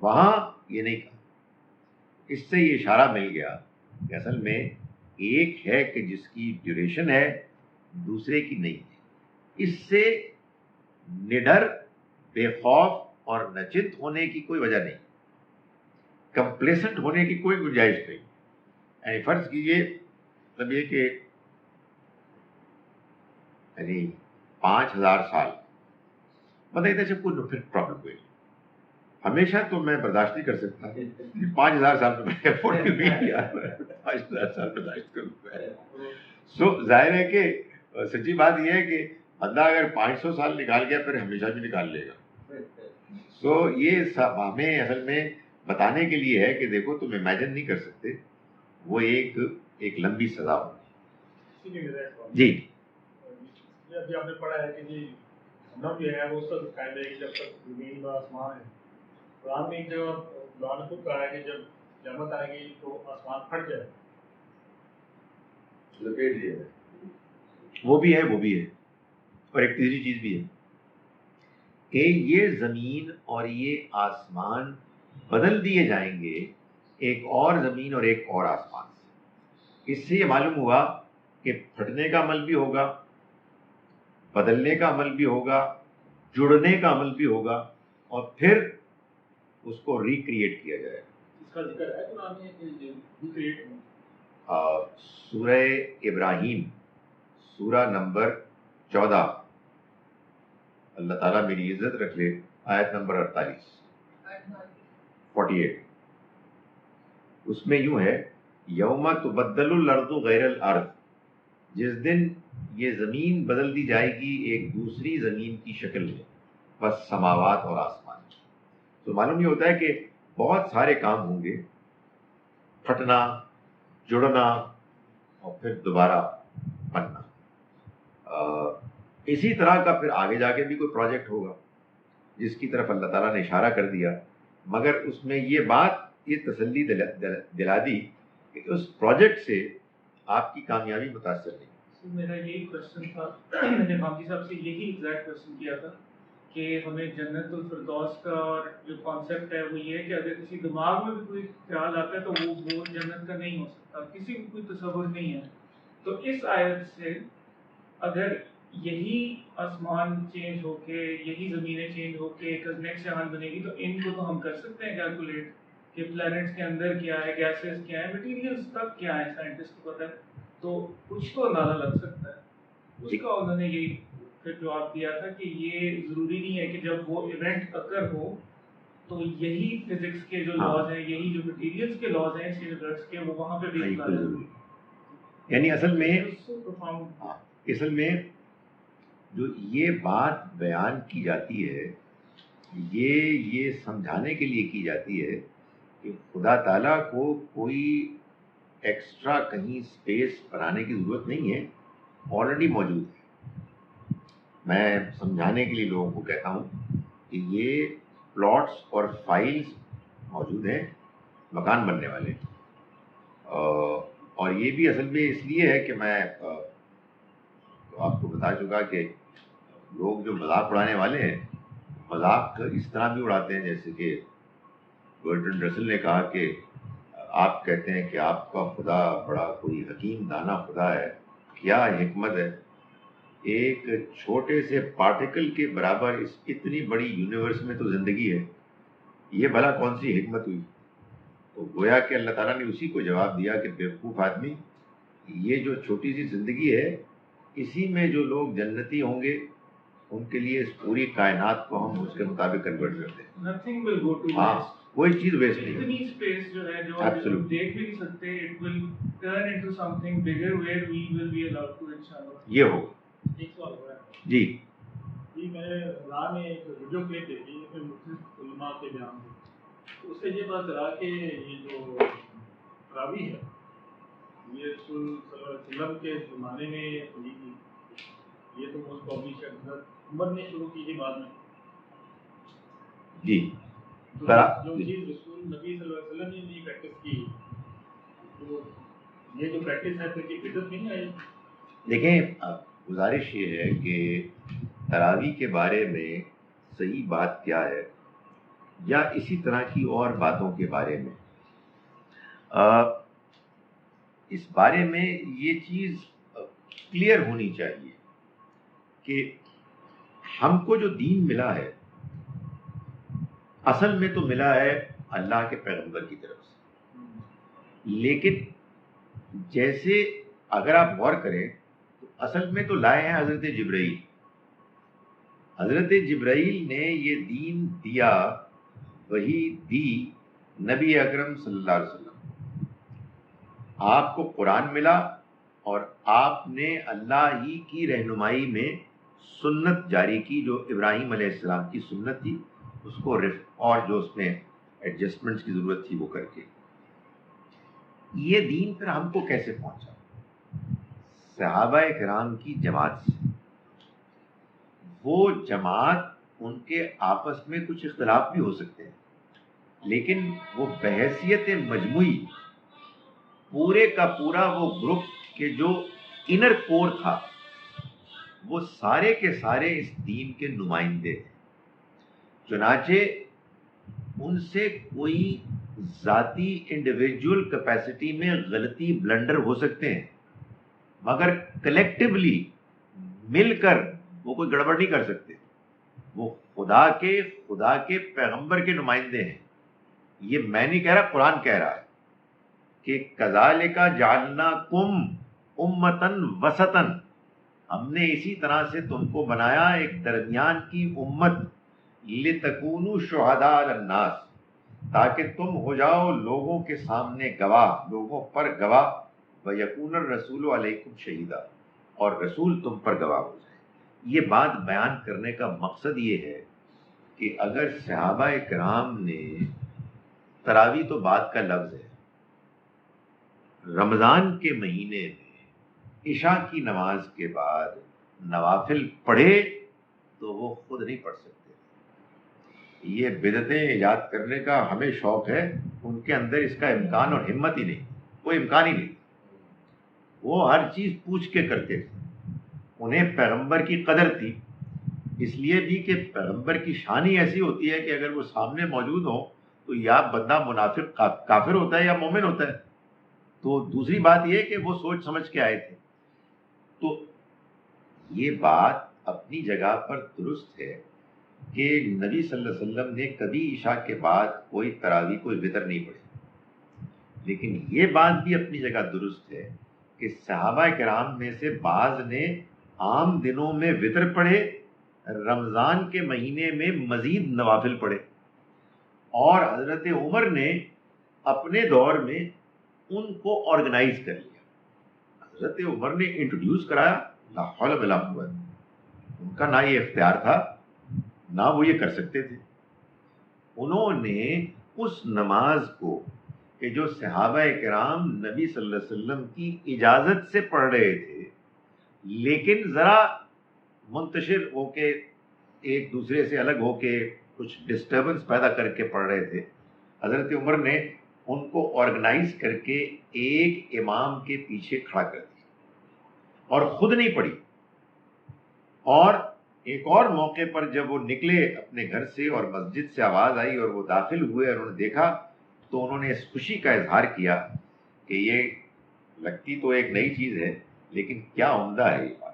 وہاں یہ نہیں کہا۔ اس سے یہ اشارہ مل گیا کہ اصل میں ایک ہے کہ جس کی ڈیوریشن ہے، دوسرے کی نہیں ہے۔ اس سے نڈر، بے خوف اور نچنت ہونے کی کوئی وجہ نہیں، کمپلیسنٹ ہونے کی کوئی گنجائش نہیں۔ یعنی فرض کیجئے مطلب یہ کہ یعنی 5000 سال مطلب ادھر سے کوئی پھر پرابلم ہوئی، ہمیشہ تو میں برداشت نہیں کر سکتا، 5000 سال میں میں افورڈ بھی نہیں کیا، 5000 سال برداشت کروں۔ سو ظاہر ہے کہ سچی بات یہ ہے کہ بندہ اگر 500 سال نکال گیا پھر ہمیشہ بھی نکال لے گا۔ سو یہ سب ہمیں اصل میں بتانے کے لیے ہے کہ دیکھو تم امیجن نہیں کر سکتے، وہ ایک لمبی سزا ہوگی۔ جی ابھی آپ نے پڑھا ہے کہ جی جہنم جو ہے وہ اس وقت قائم رہے گی جب تک زمین و آسمان ہے۔ قرآن میں ایک جگہ اللہ نے خود کہا ہے کہ جب قیامت آئے گی تو آسمان پھٹ جائے، لپیٹ دیا ہے۔ وہ بھی ہے، وہ بھی ہے، اور ایک تیسری چیز بھی ہے کہ یہ زمین اور یہ آسمان بدل دیے جائیں گے ایک اور زمین اور ایک اور آسمان سے۔ اس سے یہ معلوم ہوا کہ پھٹنے کا عمل بھی ہوگا، بدلنے کا عمل بھی ہوگا، جڑنے کا عمل بھی ہوگا، اور پھر اس کو ریکریٹ کیا جائے۔ اس کا ذکر ہے قرآن میں کہ ریکریٹ ہوں۔ سورہ ابراہیم، سورہ نمبر 14، اللہ تعالیٰ میری عزت رکھ لے، آیت نمبر 48، اس میں یوں ہے، یوم تبدل الارض غیر الارض، جس دن یہ زمین بدل دی جائے گی ایک دوسری زمین کی شکل میں، بس سماوات اور آسمان، تو معلوم یہ ہوتا ہے کہ بہت سارے کام ہوں گے، پھٹنا، جڑنا اور پھر دوبارہ بننا۔ اسی طرح کا پھر آگے جا کے بھی کوئی پروجیکٹ ہوگا جس کی طرف اللہ تعالیٰ نے اشارہ کر دیا، مگر اس میں یہ بات، یہ تسلی دلا دی کہ اس پروجیکٹ سے آپ کی کامیابی متاثر نہیں۔ میرا یہی کوشچن تھا، میں نے باقی صاحب سے یہی ایگزیکٹ کوشچن کیا تھا کہ ہمیں جنت الفردوس کا جو کانسیپٹ ہے وہ یہ ہے کہ اگر کسی دماغ میں بھی کوئی خیال آتا ہے تو وہ جنت کا نہیں ہو سکتا، کسی کو کوئی تصور نہیں ہے۔ تو اس آیت سے اگر یہی آسمان چینج ہو کے، یہی زمینیں چینج ہو کے ایک نیکسٹ جہان بنے گی، تو ان کو تو ہم کر سکتے ہیں کیلکولیٹ کہ پلانٹس کے اندر کیا ہے، گیسز کیا ہے، مٹیریلز تک کیا ہے، سائنٹسٹ کو پتہ ہے، تو کچھ تو اندازہ لگ سکتا ہے۔ اس کا انہوں نے یہی پھر جواب دیا تھا کہ یہ ضروری نہیں ہے کہ جب وہ ایونٹ اکر ہو تو یہی فزکس کے جو لاز ہیں، یہی جو مٹیریلز کے لاز ہیں اس یونیورس کے، وہ وہاں پہ بھی اپلائی ہوں گے۔ یعنی اصل میں جو یہ بات بیان کی جاتی ہے، یہ سمجھانے کے لیے کی جاتی ہے کہ خدا تعالیٰ کو کوئی ایکسٹرا کہیں اسپیس بنانے کی ضرورت نہیں ہے، آلریڈی موجود ہے۔ میں سمجھانے کے لیے لوگوں کو کہتا ہوں کہ یہ پلاٹس اور فائلز موجود ہیں مکان بننے والے، اور یہ بھی اصل میں اس لیے ہے کہ میں آپ کو بتا چکا کہ لوگ جو مذاق اڑانے والے ہیں، مذاق اس طرح بھی اڑاتے ہیں جیسے کہ برٹرنڈ رسل نے کہا کہ آپ کہتے ہیں کہ آپ کا خدا بڑا کوئی حکیم دانا خدا ہے، کیا حکمت ہے، ایک چھوٹے سے پارٹیکل کے برابر اس اتنی بڑی یونیورس میں تو زندگی ہے، یہ بھلا کون سی حکمت ہوئی؟ تو گویا کہ اللہ تعالیٰ نے اسی کو جواب دیا کہ بیوقوف آدمی، یہ جو چھوٹی سی زندگی ہے، اسی میں جو لوگ جنتی ہوں گے ان کے لیے اس پوری کائنات کو ہم اس کے مطابق کنورٹ کرتے ہیں۔ Nothing will go to ہاں، waste. کوئی چیز ویسٹ نہیں اتنی ہوتی۔ اسپیس جو ہے جو Absolutely. ہم دیکھ بھی نہیں سکتے، it will turn into something bigger where we will be allowed to inshallah. یہ ہوگا۔ ایک سوال ہو رہا ہے جی جی، میں نے راہ میں ایک ویڈیو کلپ دیکھی ہے مختلف علماء کے بیان سے، تو اس سے یہ پتہ چلا کہ یہ جو تراویح ہے یہ رسول صلی اللہ علیہ وسلم کے زمانے میں ہوئی تھی، یہ تو موسٹ پرابلی شاید عمر نے شروع کی تھی بعد میں، جی تو جو چیز رسول نبی صلی اللہ علیہ وسلم نے نہیں پریکٹس کی، تو یہ جو پریکٹس ہے پھر کی بدعت نہیں آئی؟ دیکھیں، گزارش یہ ہے کہ تراویح کے بارے میں صحیح بات کیا ہے، یا اسی طرح کی اور باتوں کے بارے میں، اس بارے میں یہ چیز کلیئر ہونی چاہیے کہ ہم کو جو دین ملا ہے اصل میں تو ملا ہے اللہ کے پیغمبر کی طرف سے، لیکن جیسے اگر آپ غور کریں تو اصل میں تو لائے ہیں حضرت جبرائیل۔ حضرت جبرائیل نے یہ دین دیا، وہی دی نبی اکرم صلی اللہ علیہ وسلم۔ آپ کو قرآن ملا اور آپ نے اللہ ہی کی رہنمائی میں سنت جاری کی، جو ابراہیم علیہ السلام کی سنت تھی، اس کو اور جو اس میں ایڈجسٹمنٹس کی ضرورت تھی وہ کر کے یہ دین پھر ہم کو کیسے پہنچا؟ صحابہ کرام کی جماعت سے۔ وہ جماعت، ان کے آپس میں کچھ اختلاف بھی ہو سکتے ہیں، لیکن وہ بحیثیت مجموعی پورے کا پورا وہ گروپ کے جو انر کور تھا، وہ سارے کے سارے اس دین کے نمائندے تھے۔ چنانچہ ان سے کوئی ذاتی انڈیویجول کیپیسٹی میں غلطی بلنڈر ہو سکتے ہیں، مگر کلیکٹیولی مل کر وہ کوئی گڑبڑ نہیں کر سکتے۔ وہ خدا کے پیغمبر کے نمائندے ہیں۔ یہ میں نہیں کہہ رہا، قرآن کہہ رہا ہے کہ کذالک جعلناکم امتن وسطن، ہم نے اسی طرح سے تم کو بنایا ایک درمیان کی امت، لتکونوا شہداء علی الناس، تاکہ تم ہو جاؤ لوگوں کے سامنے گواہ، لوگوں پر گواہ، ویکون الرسول علیکم شہیدا، اور رسول تم پر گواہ ہو جائے۔ یہ بات بیان کرنے کا مقصد یہ ہے کہ اگر صحابہ کرام نے، تراویح تو بعد کا لفظ ہے، رمضان کے مہینے میں عشاء کی نماز کے بعد نوافل پڑھے تو وہ خود نہیں پڑھ سکتے۔ یہ بدعتیں ایجاد کرنے کا ہمیں شوق ہے، ان کے اندر اس کا امکان اور ہمت ہی نہیں، کوئی امکان ہی نہیں۔ وہ ہر چیز پوچھ کے کرتے تھے، انہیں پیغمبر کی قدر تھی، اس لیے بھی کہ پیغمبر کی شان ہی ایسی ہوتی ہے کہ اگر وہ سامنے موجود ہو تو یا بندہ منافق کافر ہوتا ہے یا مومن ہوتا ہے۔ تو دوسری بات یہ کہ وہ سوچ سمجھ کے آئے تھے۔ تو یہ بات اپنی جگہ پر درست ہے کہ نبی صلی اللہ علیہ وسلم نے کبھی عشاء کے بعد کوئی تراویح کوئی وتر نہیں پڑھی، لیکن یہ بات بھی اپنی جگہ درست ہے کہ صحابہ کرام میں سے بعض نے عام دنوں میں وتر پڑھے، رمضان کے مہینے میں مزید نوافل پڑھے، اور حضرت عمر نے اپنے دور میں ان کو آرگنائز کر لیا۔ حضرت عمر نے انٹروڈیوس کرایا، لا حول ولا قوت، ان کا نہ یہ اختیار تھا نہ وہ یہ کر سکتے تھے۔ انہوں نے اس نماز کو کہ جو صحابہ کرام نبی صلی اللہ علیہ وسلم کی اجازت سے پڑھ رہے تھے لیکن ذرا منتشر ہو کے ایک دوسرے سے الگ ہو کے کچھ ڈسٹربنس پیدا کر کے پڑھ رہے تھے، حضرت عمر نے ان کو آرگنائز کر کے ایک امام کے پیچھے کھڑا کر دیا اور خود نہیں پڑھی۔ اور ایک اور موقع پر جب وہ نکلے اپنے گھر سے اور مسجد سے آواز آئی اور وہ داخل ہوئے اور انہوں نے دیکھا تو انہوں نے اس خوشی کا اظہار کیا کہ یہ لگتی تو ایک نئی چیز ہے لیکن کیا عمدہ ہے یہ بات۔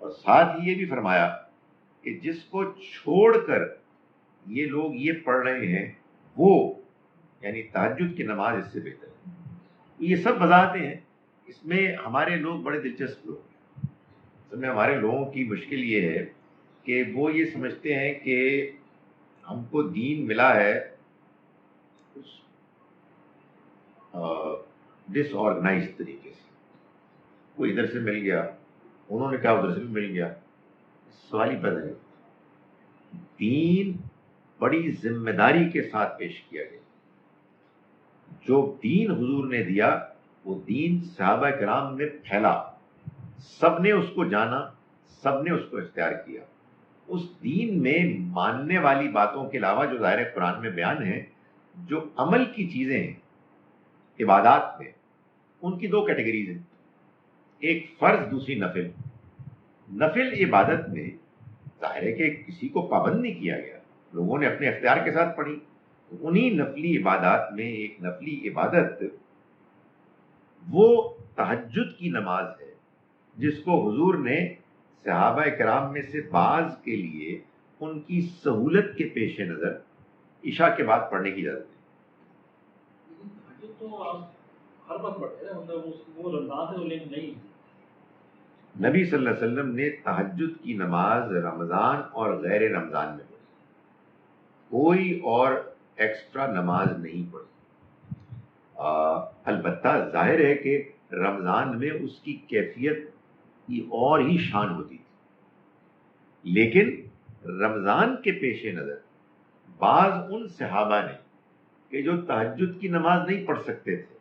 اور ساتھ ہی یہ بھی فرمایا کہ جس کو چھوڑ کر یہ لوگ یہ پڑھ رہے ہیں وہ یعنی تہجد کی نماز اس سے بہتر ہے۔ یہ سب وضاحتیں ہیں، اس میں ہمارے لوگ بڑے دلچسپ لوگ ہیں۔ اس میں ہمارے لوگوں کی مشکل یہ ہے کہ وہ یہ سمجھتے ہیں کہ ہم کو دین ملا ہے ڈس آرگنائز طریقے سے، کوئی ادھر سے مل گیا، انہوں نے کہا ادھر سے بھی مل گیا، سوال ہی پیدا نہیں۔ دین بڑی ذمہ داری کے ساتھ پیش کیا گیا۔ جو دین حضور نے دیا وہ دین صحابہ کرام میں پھیلا، سب نے اس کو جانا، سب نے اس کو اختیار کیا۔ اس دین میں ماننے والی باتوں کے علاوہ جو ظاہر قرآن میں بیان ہے، جو عمل کی چیزیں ہیں عبادات میں، ان کی دو کیٹیگریز ہیں، ایک فرض دوسری نفل۔ نفل عبادت میں ظاہر ہے کہ کسی کو پابند نہیں کیا گیا، لوگوں نے اپنے اختیار کے ساتھ پڑھی۔ انہی نفلی عبادات میں ایک نفلی عبادت وہ تہجد کی نماز ہے، جس کو حضور نے صحابہ کرام میں سے بعض کے لیے ان کی سہولت کے پیش نظر عشاء کے بعد پڑھنے کی اجازت ہے۔ تو آپ ہر وقت پڑھتے ہیں، وہ رمضان سے لنک نہیں۔ نبی صلی اللہ علیہ وسلم نے تہجد کی نماز رمضان اور غیر رمضان میں پڑھی، کوئی اور ایکسٹرا نماز نہیں پڑھی۔ البتہ ظاہر ہے کہ رمضان میں اس کی کیفیت کی اور ہی شان ہوتی تھی، لیکن رمضان کے پیش نظر بعض ان صحابہ نے کہ جو تہجد کی نماز نہیں پڑھ سکتے تھے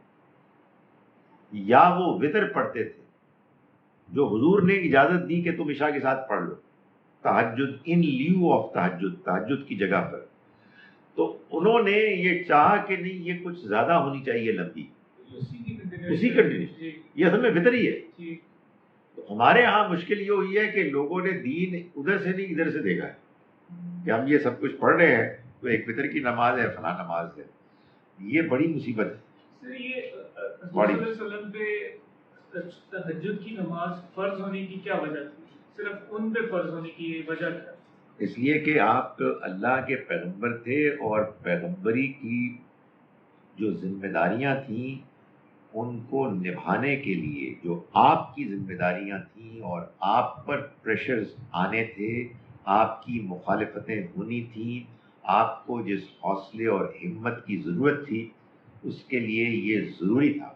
یا وہ وتر پڑھتے تھے، جو حضور نے اجازت دی کہ تم عشاء کے ساتھ پڑھ لو تہجد ان لیو آف تہجد کی جگہ پر، تو انہوں نے یہ چاہا کہ نہیں یہ کچھ زیادہ ہونی چاہیے لمبی، اسی کنٹینیو، یہ اصل میں وتر ہی ہے۔ تو ہمارے ہاں مشکل یہ ہوئی ہے کہ لوگوں نے دین ادھر سے نہیں ادھر سے دیکھا ہے کہ ہم یہ سب کچھ پڑھ رہے ہیں تو ایک وتر کی نماز ہے، فلاں نماز ہے، یہ بڑی مصیبت ہے۔ سر یہ صلی اللہ علیہ وسلم پہ تہجد کی نماز فرض ہونے کی کیا وجہ تھی؟ صرف ان پہ فرض ہونے کی وجہ کیا؟ اس لیے کہ آپ اللہ کے پیغمبر تھے اور پیغمبری کی جو ذمہ داریاں تھیں ان کو نبھانے کے لیے جو آپ کی ذمہ داریاں تھیں اور آپ پر پریشرز آنے تھے، آپ کی مخالفتیں ہونی تھیں، آپ کو جس حوصلے اور ہمت کی ضرورت تھی، اس کے لیے یہ ضروری تھا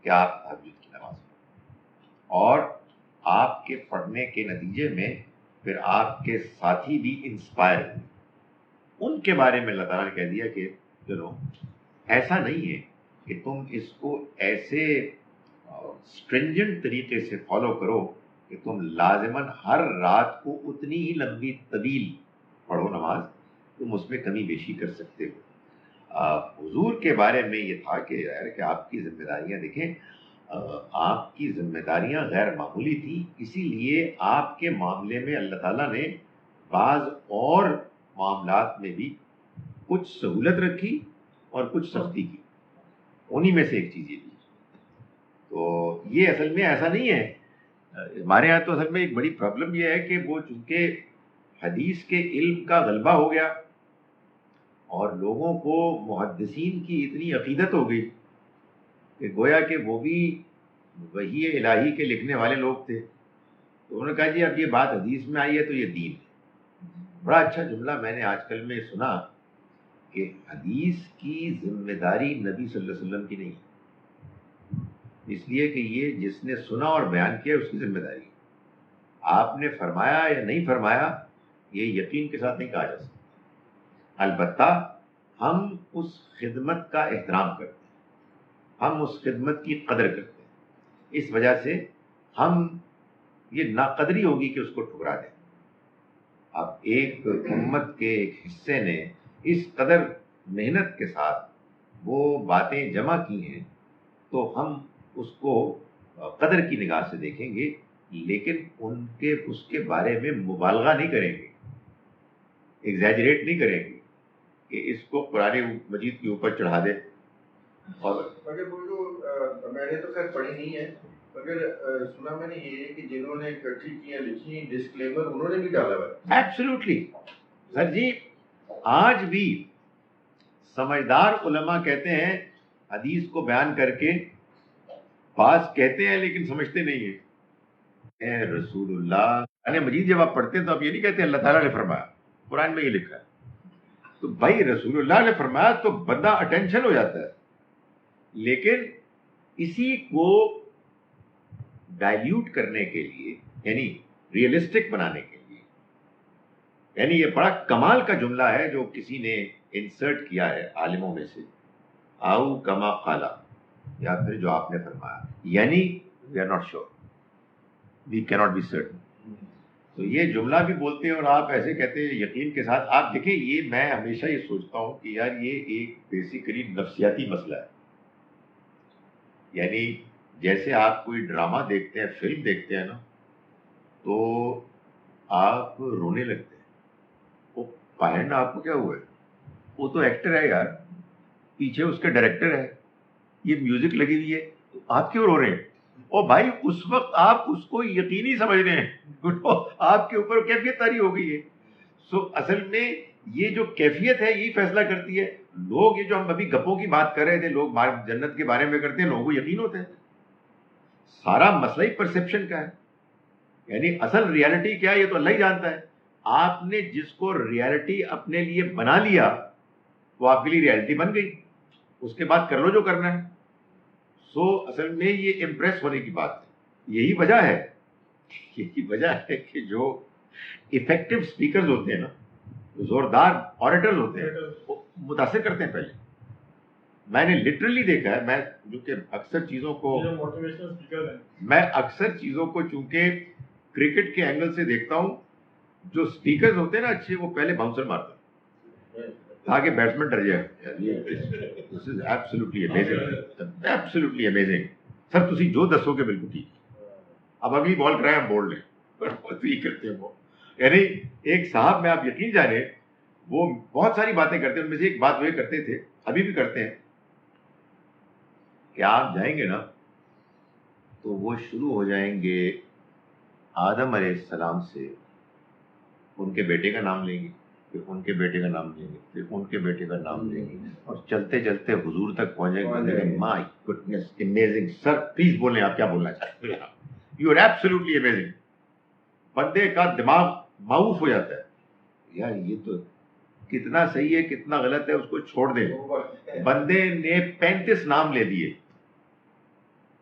کہ آپ تہجد کی نماز پڑھیں۔ اور آپ کے پڑھنے کے نتیجے میں پھر آپ کے ساتھی بھی انسپائر ہوئے. ان کے بارے میں اللہ تعالیٰ نے کہہ دیا کہ چلو ایسا نہیں ہے کہ تم اس کو ایسے اسٹرنجنٹ طریقے سے فالو کرو کہ تم لازماً ہر رات کو اتنی ہی لمبی طویل پڑھو نماز، تم اس میں کمی بیشی کر سکتے ہو. حضور کے بارے میں یہ تھا کہ آپ کی ذمہ داریاں دیکھیں، آپ کی ذمہ داریاں غیر معمولی تھیں، اسی لیے آپ کے معاملے میں اللہ تعالیٰ نے بعض اور معاملات میں بھی کچھ سہولت رکھی اور کچھ سختی کی. انہی میں سے ایک چیز یہ بھی. تو یہ اصل میں ایسا نہیں ہے. ہمارے یہاں تو اصل میں ایک بڑی پرابلم یہ ہے کہ وہ چونکہ حدیث کے علم کا غلبہ ہو گیا اور لوگوں کو محدثین کی اتنی عقیدت ہو گئی کہ گویا کہ وہ بھی وحی الہی کے لکھنے والے لوگ تھے، تو انہوں نے کہا جی اب یہ بات حدیث میں آئی ہے تو یہ دین ہے. بڑا اچھا جملہ میں نے آج کل میں سنا کہ حدیث کی ذمہ داری نبی صلی اللہ علیہ وسلم کی نہیں، اس لیے کہ یہ جس نے سنا اور بیان کیا اس کی ذمہ داری. آپ نے فرمایا یا نہیں فرمایا یہ یقین کے ساتھ نہیں کہا جا سکتا. البتہ ہم اس خدمت کا احترام کرتے ہیں، ہم اس خدمت کی قدر کرتے ہیں، اس وجہ سے ہم یہ ناقدری ہوگی کہ اس کو ٹھکرا دیں. اب ایک امت کے ایک حصے نے اس قدر محنت کے ساتھ وہ باتیں جمع کی ہیں تو ہم اس کو قدر کی نگاہ سے دیکھیں گے، لیکن اس کے بارے میں مبالغہ نہیں کریں گے، ایگزیجریٹ نہیں کریں گے کہ اس کو قرآن مجید کے اوپر چڑھا دے. اور مگر وہ جو میں نے تو خیر پڑھی نہیں ہے، مگر سنا میں نے یہ ہے کہ جنہوں نے اکٹھی کیاں لکھی ڈسکلیمر انہوں نے بھی ڈالا ہوا ہے. ایبسلیوٹلی سر جی، آج بھی سمجھدار علماء کہتے ہیں حدیث کو بیان کر کے، بعض کہتے ہیں لیکن سمجھتے نہیں ہیں. اے رسول اللہ قرآن مجید جب آپ پڑھتے ہیں تو آپ یہ نہیں کہتے اللہ تعالیٰ نے فرمایا، قرآن میں یہ لکھا ہے. تو بھائی رسول اللہ نے فرمایا تو بندہ اٹینشن ہو جاتا ہے، لیکن اسی کو ڈائلیوٹ کرنے کے لیے، یعنی ریئلسٹک بنانے کے لیے، یعنی یہ بڑا کمال کا جملہ ہے جو کسی نے انسرٹ کیا ہے عالموں میں سے، آؤ کما قالا، یا پھر جو آپ نے فرمایا، یعنی وی آر ناٹ شیور، وی کی ناٹ بی سرٹن. تو یہ جملہ بھی بولتے ہیں اور آپ ایسے کہتے ہیں یقین کے ساتھ. آپ دیکھیں یہ میں ہمیشہ یہ سوچتا ہوں کہ یار یہ ایک بیسیکلی نفسیاتی مسئلہ ہے. یعنی جیسے آپ کوئی ڈرامہ دیکھتے ہیں، فلم دیکھتے ہیں نا، تو آپ رونے لگتے ہیں. وہ پائنڈ آپ کو کیا ہوا ہے؟ وہ تو ایکٹر ہے یار، پیچھے اس کے ڈائریکٹر ہے، یہ میوزک لگی ہوئی ہے، تو آپ کیوں رو رہے ہیں؟ اور بھائی اس وقت آپ اس کو یقینی سمجھ رہے ہیں، آپ کے اوپر کیفیت طاری ہو گئی ہے. سو اصل میں یہ جو کیفیت ہے یہی فیصلہ کرتی ہے. لوگ یہ جو ہم ابھی گپوں کی بات کر رہے تھے، لوگ جنت کے بارے میں کرتے ہیں، لوگوں کو یقین ہوتا ہے. سارا مسئلہ ہی پرسیپشن کا ہے. یعنی اصل ریالٹی کیا ہے یہ تو اللہ ہی جانتا ہے. آپ نے جس کو ریالٹی اپنے لیے بنا لیا وہ آپ کے لیے ریالٹی بن گئی، اس کے بعد کر لو جو کرنا ہے. سو اصل میں یہ امپریس ہونے کی بات ہے. یہی وجہ ہے کہ جو افیکٹو اسپیکرز ہوتے ہیں نا، زوردار آریٹرز ہوتے ہیں، وہ متاثر کرتے ہیں. پہلے میں نے لٹرلی دیکھا ہے، میں جو کہ اکثر چیزوں کو چونکہ کرکٹ کے اینگل سے دیکھتا ہوں، جو اسپیکرز ہوتے ہیں نا اچھے، وہ پہلے باؤنسر مارتے ہیں تاکہ بیٹسمین ڈر جائے. This is absolutely amazing, absolutely amazing. Sir تسی جو دسو گے بالکل ٹھیک. اب اگلی بال کرائے ہم بول لیں، یہ کرتے ہیں وہ. یعنی ایک صاحب میں آپ یقین جانے، وہ بہت ساری باتیں کرتے ہیں، ان میں سے ایک بات وہ کرتے تھے، ابھی بھی کرتے ہیں، کہ آپ جائیں گے نا تو وہ شروع ہو جائیں گے آدم علیہ السلام سے، ان کے بیٹے کا نام لیں گے، پھر ان کے بیٹے کا نام لیں گے، پھر ان کے بیٹے کا نام لیں گے، اور چلتے چلتے حضور تک پہنچیں گے. My goodness, amazing. Sir please بولیں آپ کیا بولنا چاہتے ہیں. You are absolutely amazing. بندے کا دماغ معوف ہو جاتا ہے، یار یہ تو کتنا صحیح ہے کتنا غلط ہے اس کو چھوڑ دیں. بندے نے 35 نام لے دیے،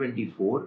24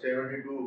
72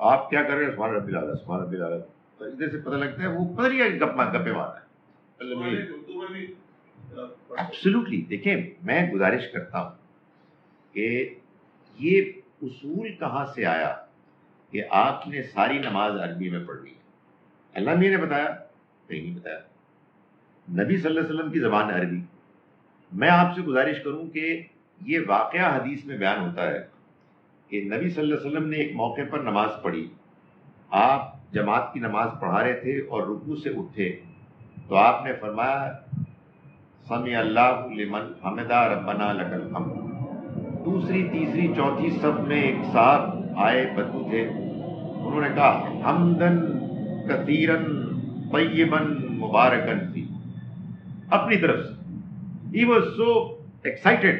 آپ کیا کر رہے ہیں؟ سبحان ربی الاعلیٰ، سبحان ربی الاعلیٰ. تو ادھر سے پتہ لگتا ہے وہ پتہ نہیں گپے مار رہا ہے. ایبسلیوٹلی. دیکھیں میں گزارش کرتا ہوں کہ یہ اصول کہاں سے آیا کہ آپ نے ساری نماز عربی میں پڑھ لی؟ اللہ میاں نے بتایا؟ نہیں بتایا. نبی صلی اللہ علیہ وسلم کی زبان عربی. میں آپ سے گزارش کروں کہ یہ واقعہ حدیث میں بیان ہوتا ہے کہ نبی صلی اللہ علیہ وسلم نے ایک موقع پر نماز پڑھی. آپ جماعت کی نماز پڑھا رہے تھے اور رکوع سے اٹھے تو آپ نے فرمایا سمع اللہ لمن حمدہ ربنا لک الحمد. دوسری تیسری چوتھی صف میں ایک صاحب آئے بدو تھے، انہوں نے کہا حمدن کثیرن طیبن مبارکن فی، اپنی طرف سے. ہی واز سو ایکسائٹیڈ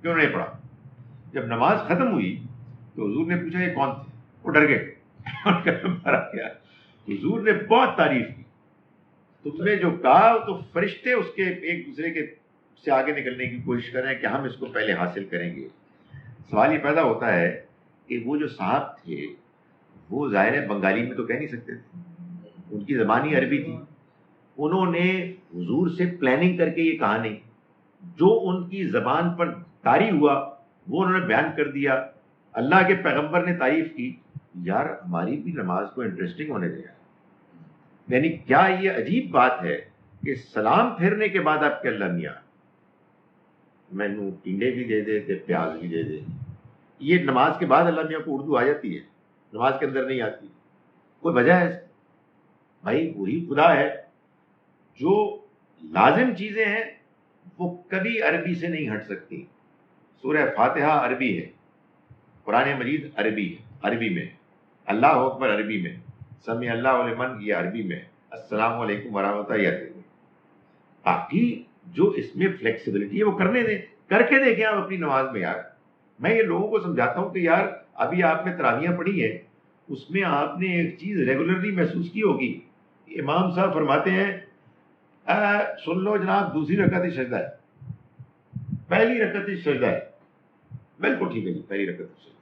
کہ انہوں نے پڑھا. جب نماز ختم ہوئی تو حضور نے پوچھا یہ کون تھے؟ وہ ڈر گئے. حضور نے بہت تعریف کی. تم نے جو کہا تو فرشتے اس کے ایک دوسرے کے سے آگے نکلنے کی کوشش کر رہے ہیں کہ ہم اس کو پہلے حاصل کریں گے. سوال یہ پیدا ہوتا ہے کہ وہ جو صاحب تھے وہ ظاہر ہے بنگالی میں تو کہہ نہیں سکتے تھے، ان کی زبانی عربی تھی. انہوں نے حضور سے پلاننگ کر کے یہ کہا نہیں، جو ان کی زبان پر طاری ہوا وہ انہوں نے بیان کر دیا. اللہ کے پیغمبر نے تعریف کی. یار ہماری بھی نماز کو انٹرسٹنگ ہونے دیا. یعنی کیا یہ عجیب بات ہے کہ سلام پھیرنے کے بعد آپ کے اللہ میاں مینو ٹنڈے بھی دے دے تے پیاز بھی دے دے. یہ نماز کے بعد اللہ میاں کو اردو آ جاتی ہے، نماز کے اندر نہیں آتی. کوئی وجہ ہے؟ بھائی وہی خدا ہے. جو لازم چیزیں ہیں وہ کبھی عربی سے نہیں ہٹ سکتی. سورہ فاتحہ عربی ہے، قرآن مجید عربی ہے، عربی میں. اللہ اکبر عربی میں، سمیع اللہ لمن یہ عربی میں، السلام علیکم ورحمۃ اللہ یہ عربی میں. باقی جو اس میں فلیکسیبلٹی ہے وہ کرنے دیں، کر کے دیکھیں آپ اپنی نماز میں. یار میں یہ لوگوں کو سمجھاتا ہوں کہ یار ابھی آپ نے تراویحیں پڑھی ہیں، اس میں آپ نے ایک چیز ریگولرلی محسوس کی ہوگی. امام صاحب فرماتے ہیں سن لو جناب دوسری رکعت سجدہ ہے، پہلی رکعت سجدہ ہے. بالکل ٹھیک ہے جی، پہلی رکعت سجدہ،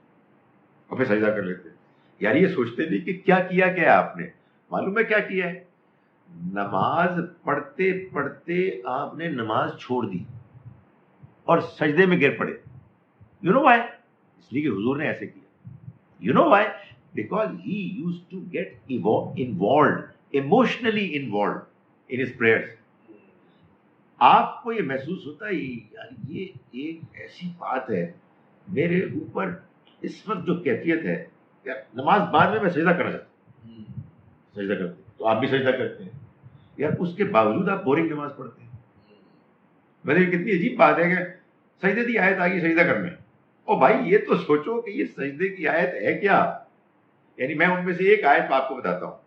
اور پھر سجدہ کر لیتے ہیں. یار یہ سوچتے نہیں کہ کیا کیا کیا آپ نے. معلوم ہے کیا کیا ہے؟ نماز پڑھتے پڑھتے آپ نے نماز چھوڑ دی اور سجدے میں گر پڑے. You know Y? اس لیے کہ حضور نے ایسے کیا. You know why? Because he used to get involved, emotionally involved in his prayers. آپ کو یہ محسوس ہوتا ہے یار یہ ایک ایسی بات ہے میرے اوپر اس وقت جو کیفیت ہے. یار نماز بعد میں سجدہ کرنا چاہتا ہوں، سجدہ کرتے ہیں تو آپ بھی سجدہ کرتے ہیں. یار اس کے باوجود آپ بورنگ نماز پڑھتے ہیں. ویسے کتنی عجیب بات ہے کہ سجدے کی آیت آگی سجدہ کرنے. او بھائی یہ تو سوچو کہ یہ سجدے کی آیت ہے کیا. یعنی میں ان میں سے ایک آیت آپ کو بتاتا ہوں.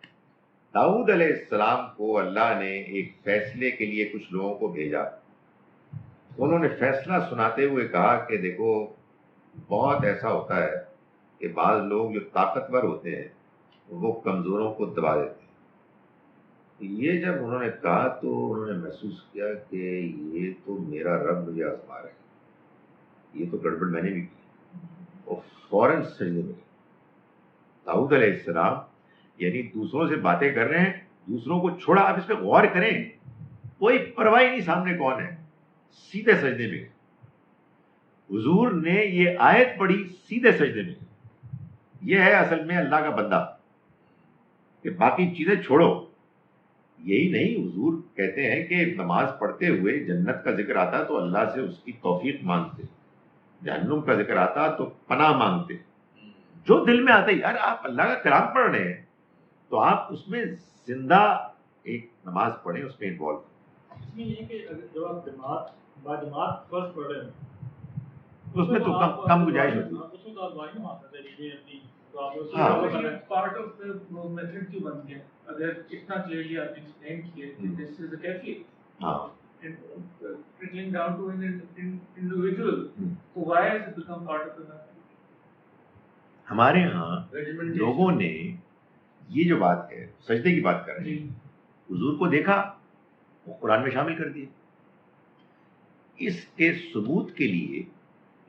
داؤد علیہ السلام کو اللہ نے ایک فیصلے کے لیے کچھ لوگوں کو بھیجا. انہوں نے فیصلہ سناتے ہوئے کہا کہ دیکھو بہت ایسا ہوتا ہے کہ بعض لوگ جو طاقتور ہوتے ہیں وہ کمزوروں کو دبا دیتے ہیں. یہ جب انہوں نے کہا تو انہوں نے محسوس کیا کہ یہ تو میرا رب مجھے آزما رہا ہے، یہ تو گڑبڑ میں نے بھی کی، اور فوراً سجدے میں. داؤد علیہ السلام یعنی دوسروں سے باتیں کر رہے ہیں، دوسروں کو چھوڑا. آپ اس پہ غور کریں، کوئی پرواہ نہیں سامنے کون ہے، سیدھے سجدے میں. حضور نے یہ آیت پڑھی سیدھے سجدے میں. یہ ہے اصل میں اللہ کا بندہ کہ باقی چیزیں چھوڑو. یہی نہیں، حضور کہتے ہیں کہ نماز پڑھتے ہوئے جنت کا ذکر آتا تو اللہ سے اس کی توفیق مانگتے، جہنم کا ذکر آتا تو پناہ مانگتے. جو دل میں آتا ہے یار آپ اللہ کا کلام پڑھ رہے ہیں تو آپ اس میں زندہ ایک نماز پڑھیں، اس میں انوالو. اس میں یہ کہ جب آپ جماعت فرسٹ پڑھ رہے ہیں اس میں تو کم گنجائش ہوتی ہے. اس میں تو آپ دعائیں نہیں مانگ سکتے لیجیے اپنی، تو آپ پارٹ آف دا میتھڈ کیوں بن گیا؟ اگر اتنا کلیئرلی آپ نے ایکسپلین کیا کہ دس از اے کیفیت trickling down to an individual, so why has it become part of the method? ہمارے ہاں لوگوں نے یہ جو بات ہے سجدے کی بات کر رہے ہیں، حضور کو دیکھا وہ قرآن میں شامل کر دیا. اس کے ثبوت کے لیے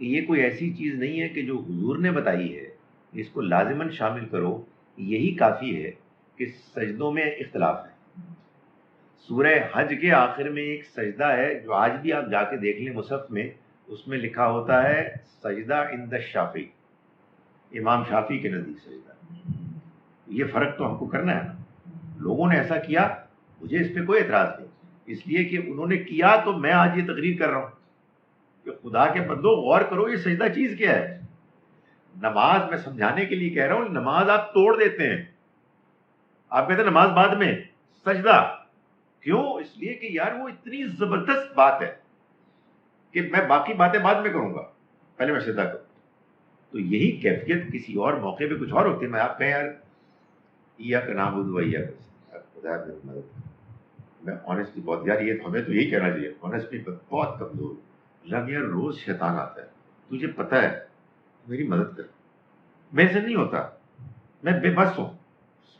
کہ یہ کوئی ایسی چیز نہیں ہے کہ جو حضور نے بتائی ہے، اس کو لازماً شامل کرو. یہی کافی ہے کہ سجدوں میں اختلاف ہے. سورہ حج کے آخر میں ایک سجدہ ہے جو آج بھی آپ جا کے دیکھ لیں مصحف میں, اس میں لکھا ہوتا ہے سجدہ عند الشافعی, امام شافعی کے نزدیک سجدہ. یہ فرق تو ہم کو کرنا ہے نا. لوگوں نے ایسا کیا, مجھے اس پہ کوئی اعتراض نہیں, اس لیے کہ انہوں نے کیا تو میں آج یہ تقریر کر رہا ہوں کہ خدا کے بندو غور کرو یہ سجدہ چیز کیا ہے. نماز میں سمجھانے کے لیے کہہ رہا ہوں, نماز آپ توڑ دیتے ہیں, آپ کہتے ہیں نماز بعد میں, سجدہ کیوں؟ اس لیے کہ یار وہ اتنی زبردست بات ہے کہ میں باقی باتیں بعد میں کروں گا, پہلے میں سجدہ کروں. تو یہی کیفیت کسی اور موقع پہ کچھ اور ہوتی ہے. میں آپ کہیں یار ایاک نعبد و ایاک نستعین, خدا میری مدد کر. میں آنیسٹلی بہت, یار یہ ہمیں تو یہی کہنا چاہیے, آنیسٹلی بہت کمزور. لگ یار روز شیطان آتا ہے, تجھے پتہ ہے, میری مدد کر. میرے سے نہیں ہوتا, میں بے بس ہوں.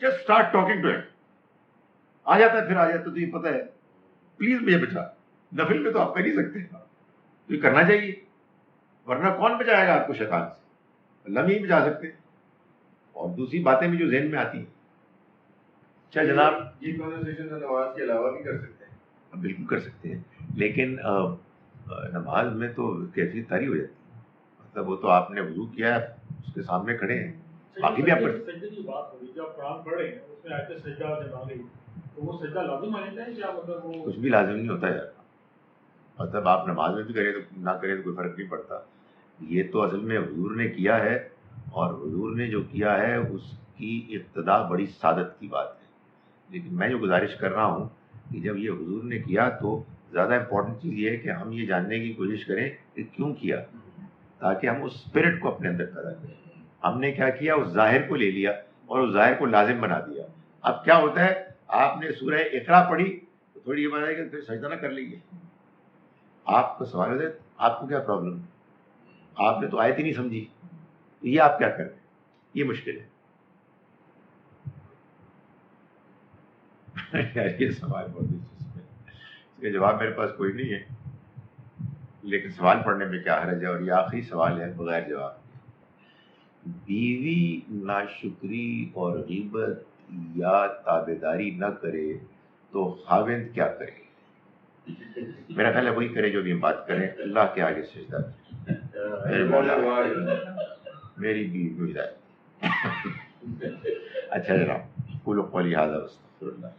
جسٹ اسٹارٹ ٹاکنگ ٹو ہم. آ جاتا ہے, پھر آ جاتا ہے, تجھے پتہ ہے, پلیز مجھے بچا. نفل میں تو آپ کر نہیں سکتے, تو یہ کرنا چاہیے, ورنہ کون بچائے گا آپ کو شیطان سے؟ اللہ میں ہی بچا سکتے ہیں. اور دوسری باتیں بھی جو ذہن میں آتی ہیں. اچھا جناب, یہ کنورسیشن نماز کے علاوہ بھی کر سکتے ہیں. بالکل کر سکتے ہیں, لیکن نماز میں تو کیفیت طاری ہو جاتی ہے. مطلب وہ تو آپ نے وضو کیا ہے, اس کے سامنے کھڑے ہیں, باقی بھی آپ کر. سجدے کی بات ہو رہی ہے, جو آپ قرآن پڑھ رہے ہیں اس میں آیت سجدہ جب آ گئی تو وہ سجدہ لازم آ جاتا ہے کیا؟ مطلب وہ کچھ بھی لازم نہیں ہوتا یار. مطلب آپ نماز میں بھی کریں تو نہ کریں تو کوئی فرق نہیں پڑتا. یہ تو اصل میں حضور نے کیا ہے, اور حضور نے جو کیا ہے اس کی ابتدا بڑی سعادت کی بات ہے. لیکن میں جو گزارش کر رہا ہوں کہ جب یہ حضور نے کیا تو زیادہ امپورٹنٹ چیز یہ ہے کہ ہم یہ جاننے کی کوشش کریں کہ کیوں کیا, تاکہ ہم اس اسپرٹ کو اپنے اندر پیدا کریں. ہم نے کیا کیا, اس ظاہر کو لے لیا اور اس ظاہر کو لازم بنا دیا. اب کیا ہوتا ہے, آپ نے سورہ اقرا پڑھی تو تھوڑی یہ بات ہے کہ پھر سجدہ نہ کر لیجیے. آپ کو سوال ہوتا ہے آپ کو کیا پرابلم, آپ نے تو آیت ہی نہیں سمجھی, یہ آپ کیا کر رہے ہیں, یہ مشکل ہے. یار یہ سوال بہت دلچسپ ہے, اس کا جواب میرے پاس کوئی نہیں ہے, لیکن سوال پڑھنے میں کیا حرج ہے. اور یہ آخری سوال ہے بغیر جواب. بیوی ناشکری اور غیبت یا تابعداری نہ کرے تو خاوند کیا کرے؟ میرا خیال ہے وہی کرے جو بھی ہم بات کریں, اللہ کے آگے سجدہ کرے. میرے مولا میری بیوی کو ہدایت. اچھا جناب, قولوا قولی ھذا واستغفر اللہ.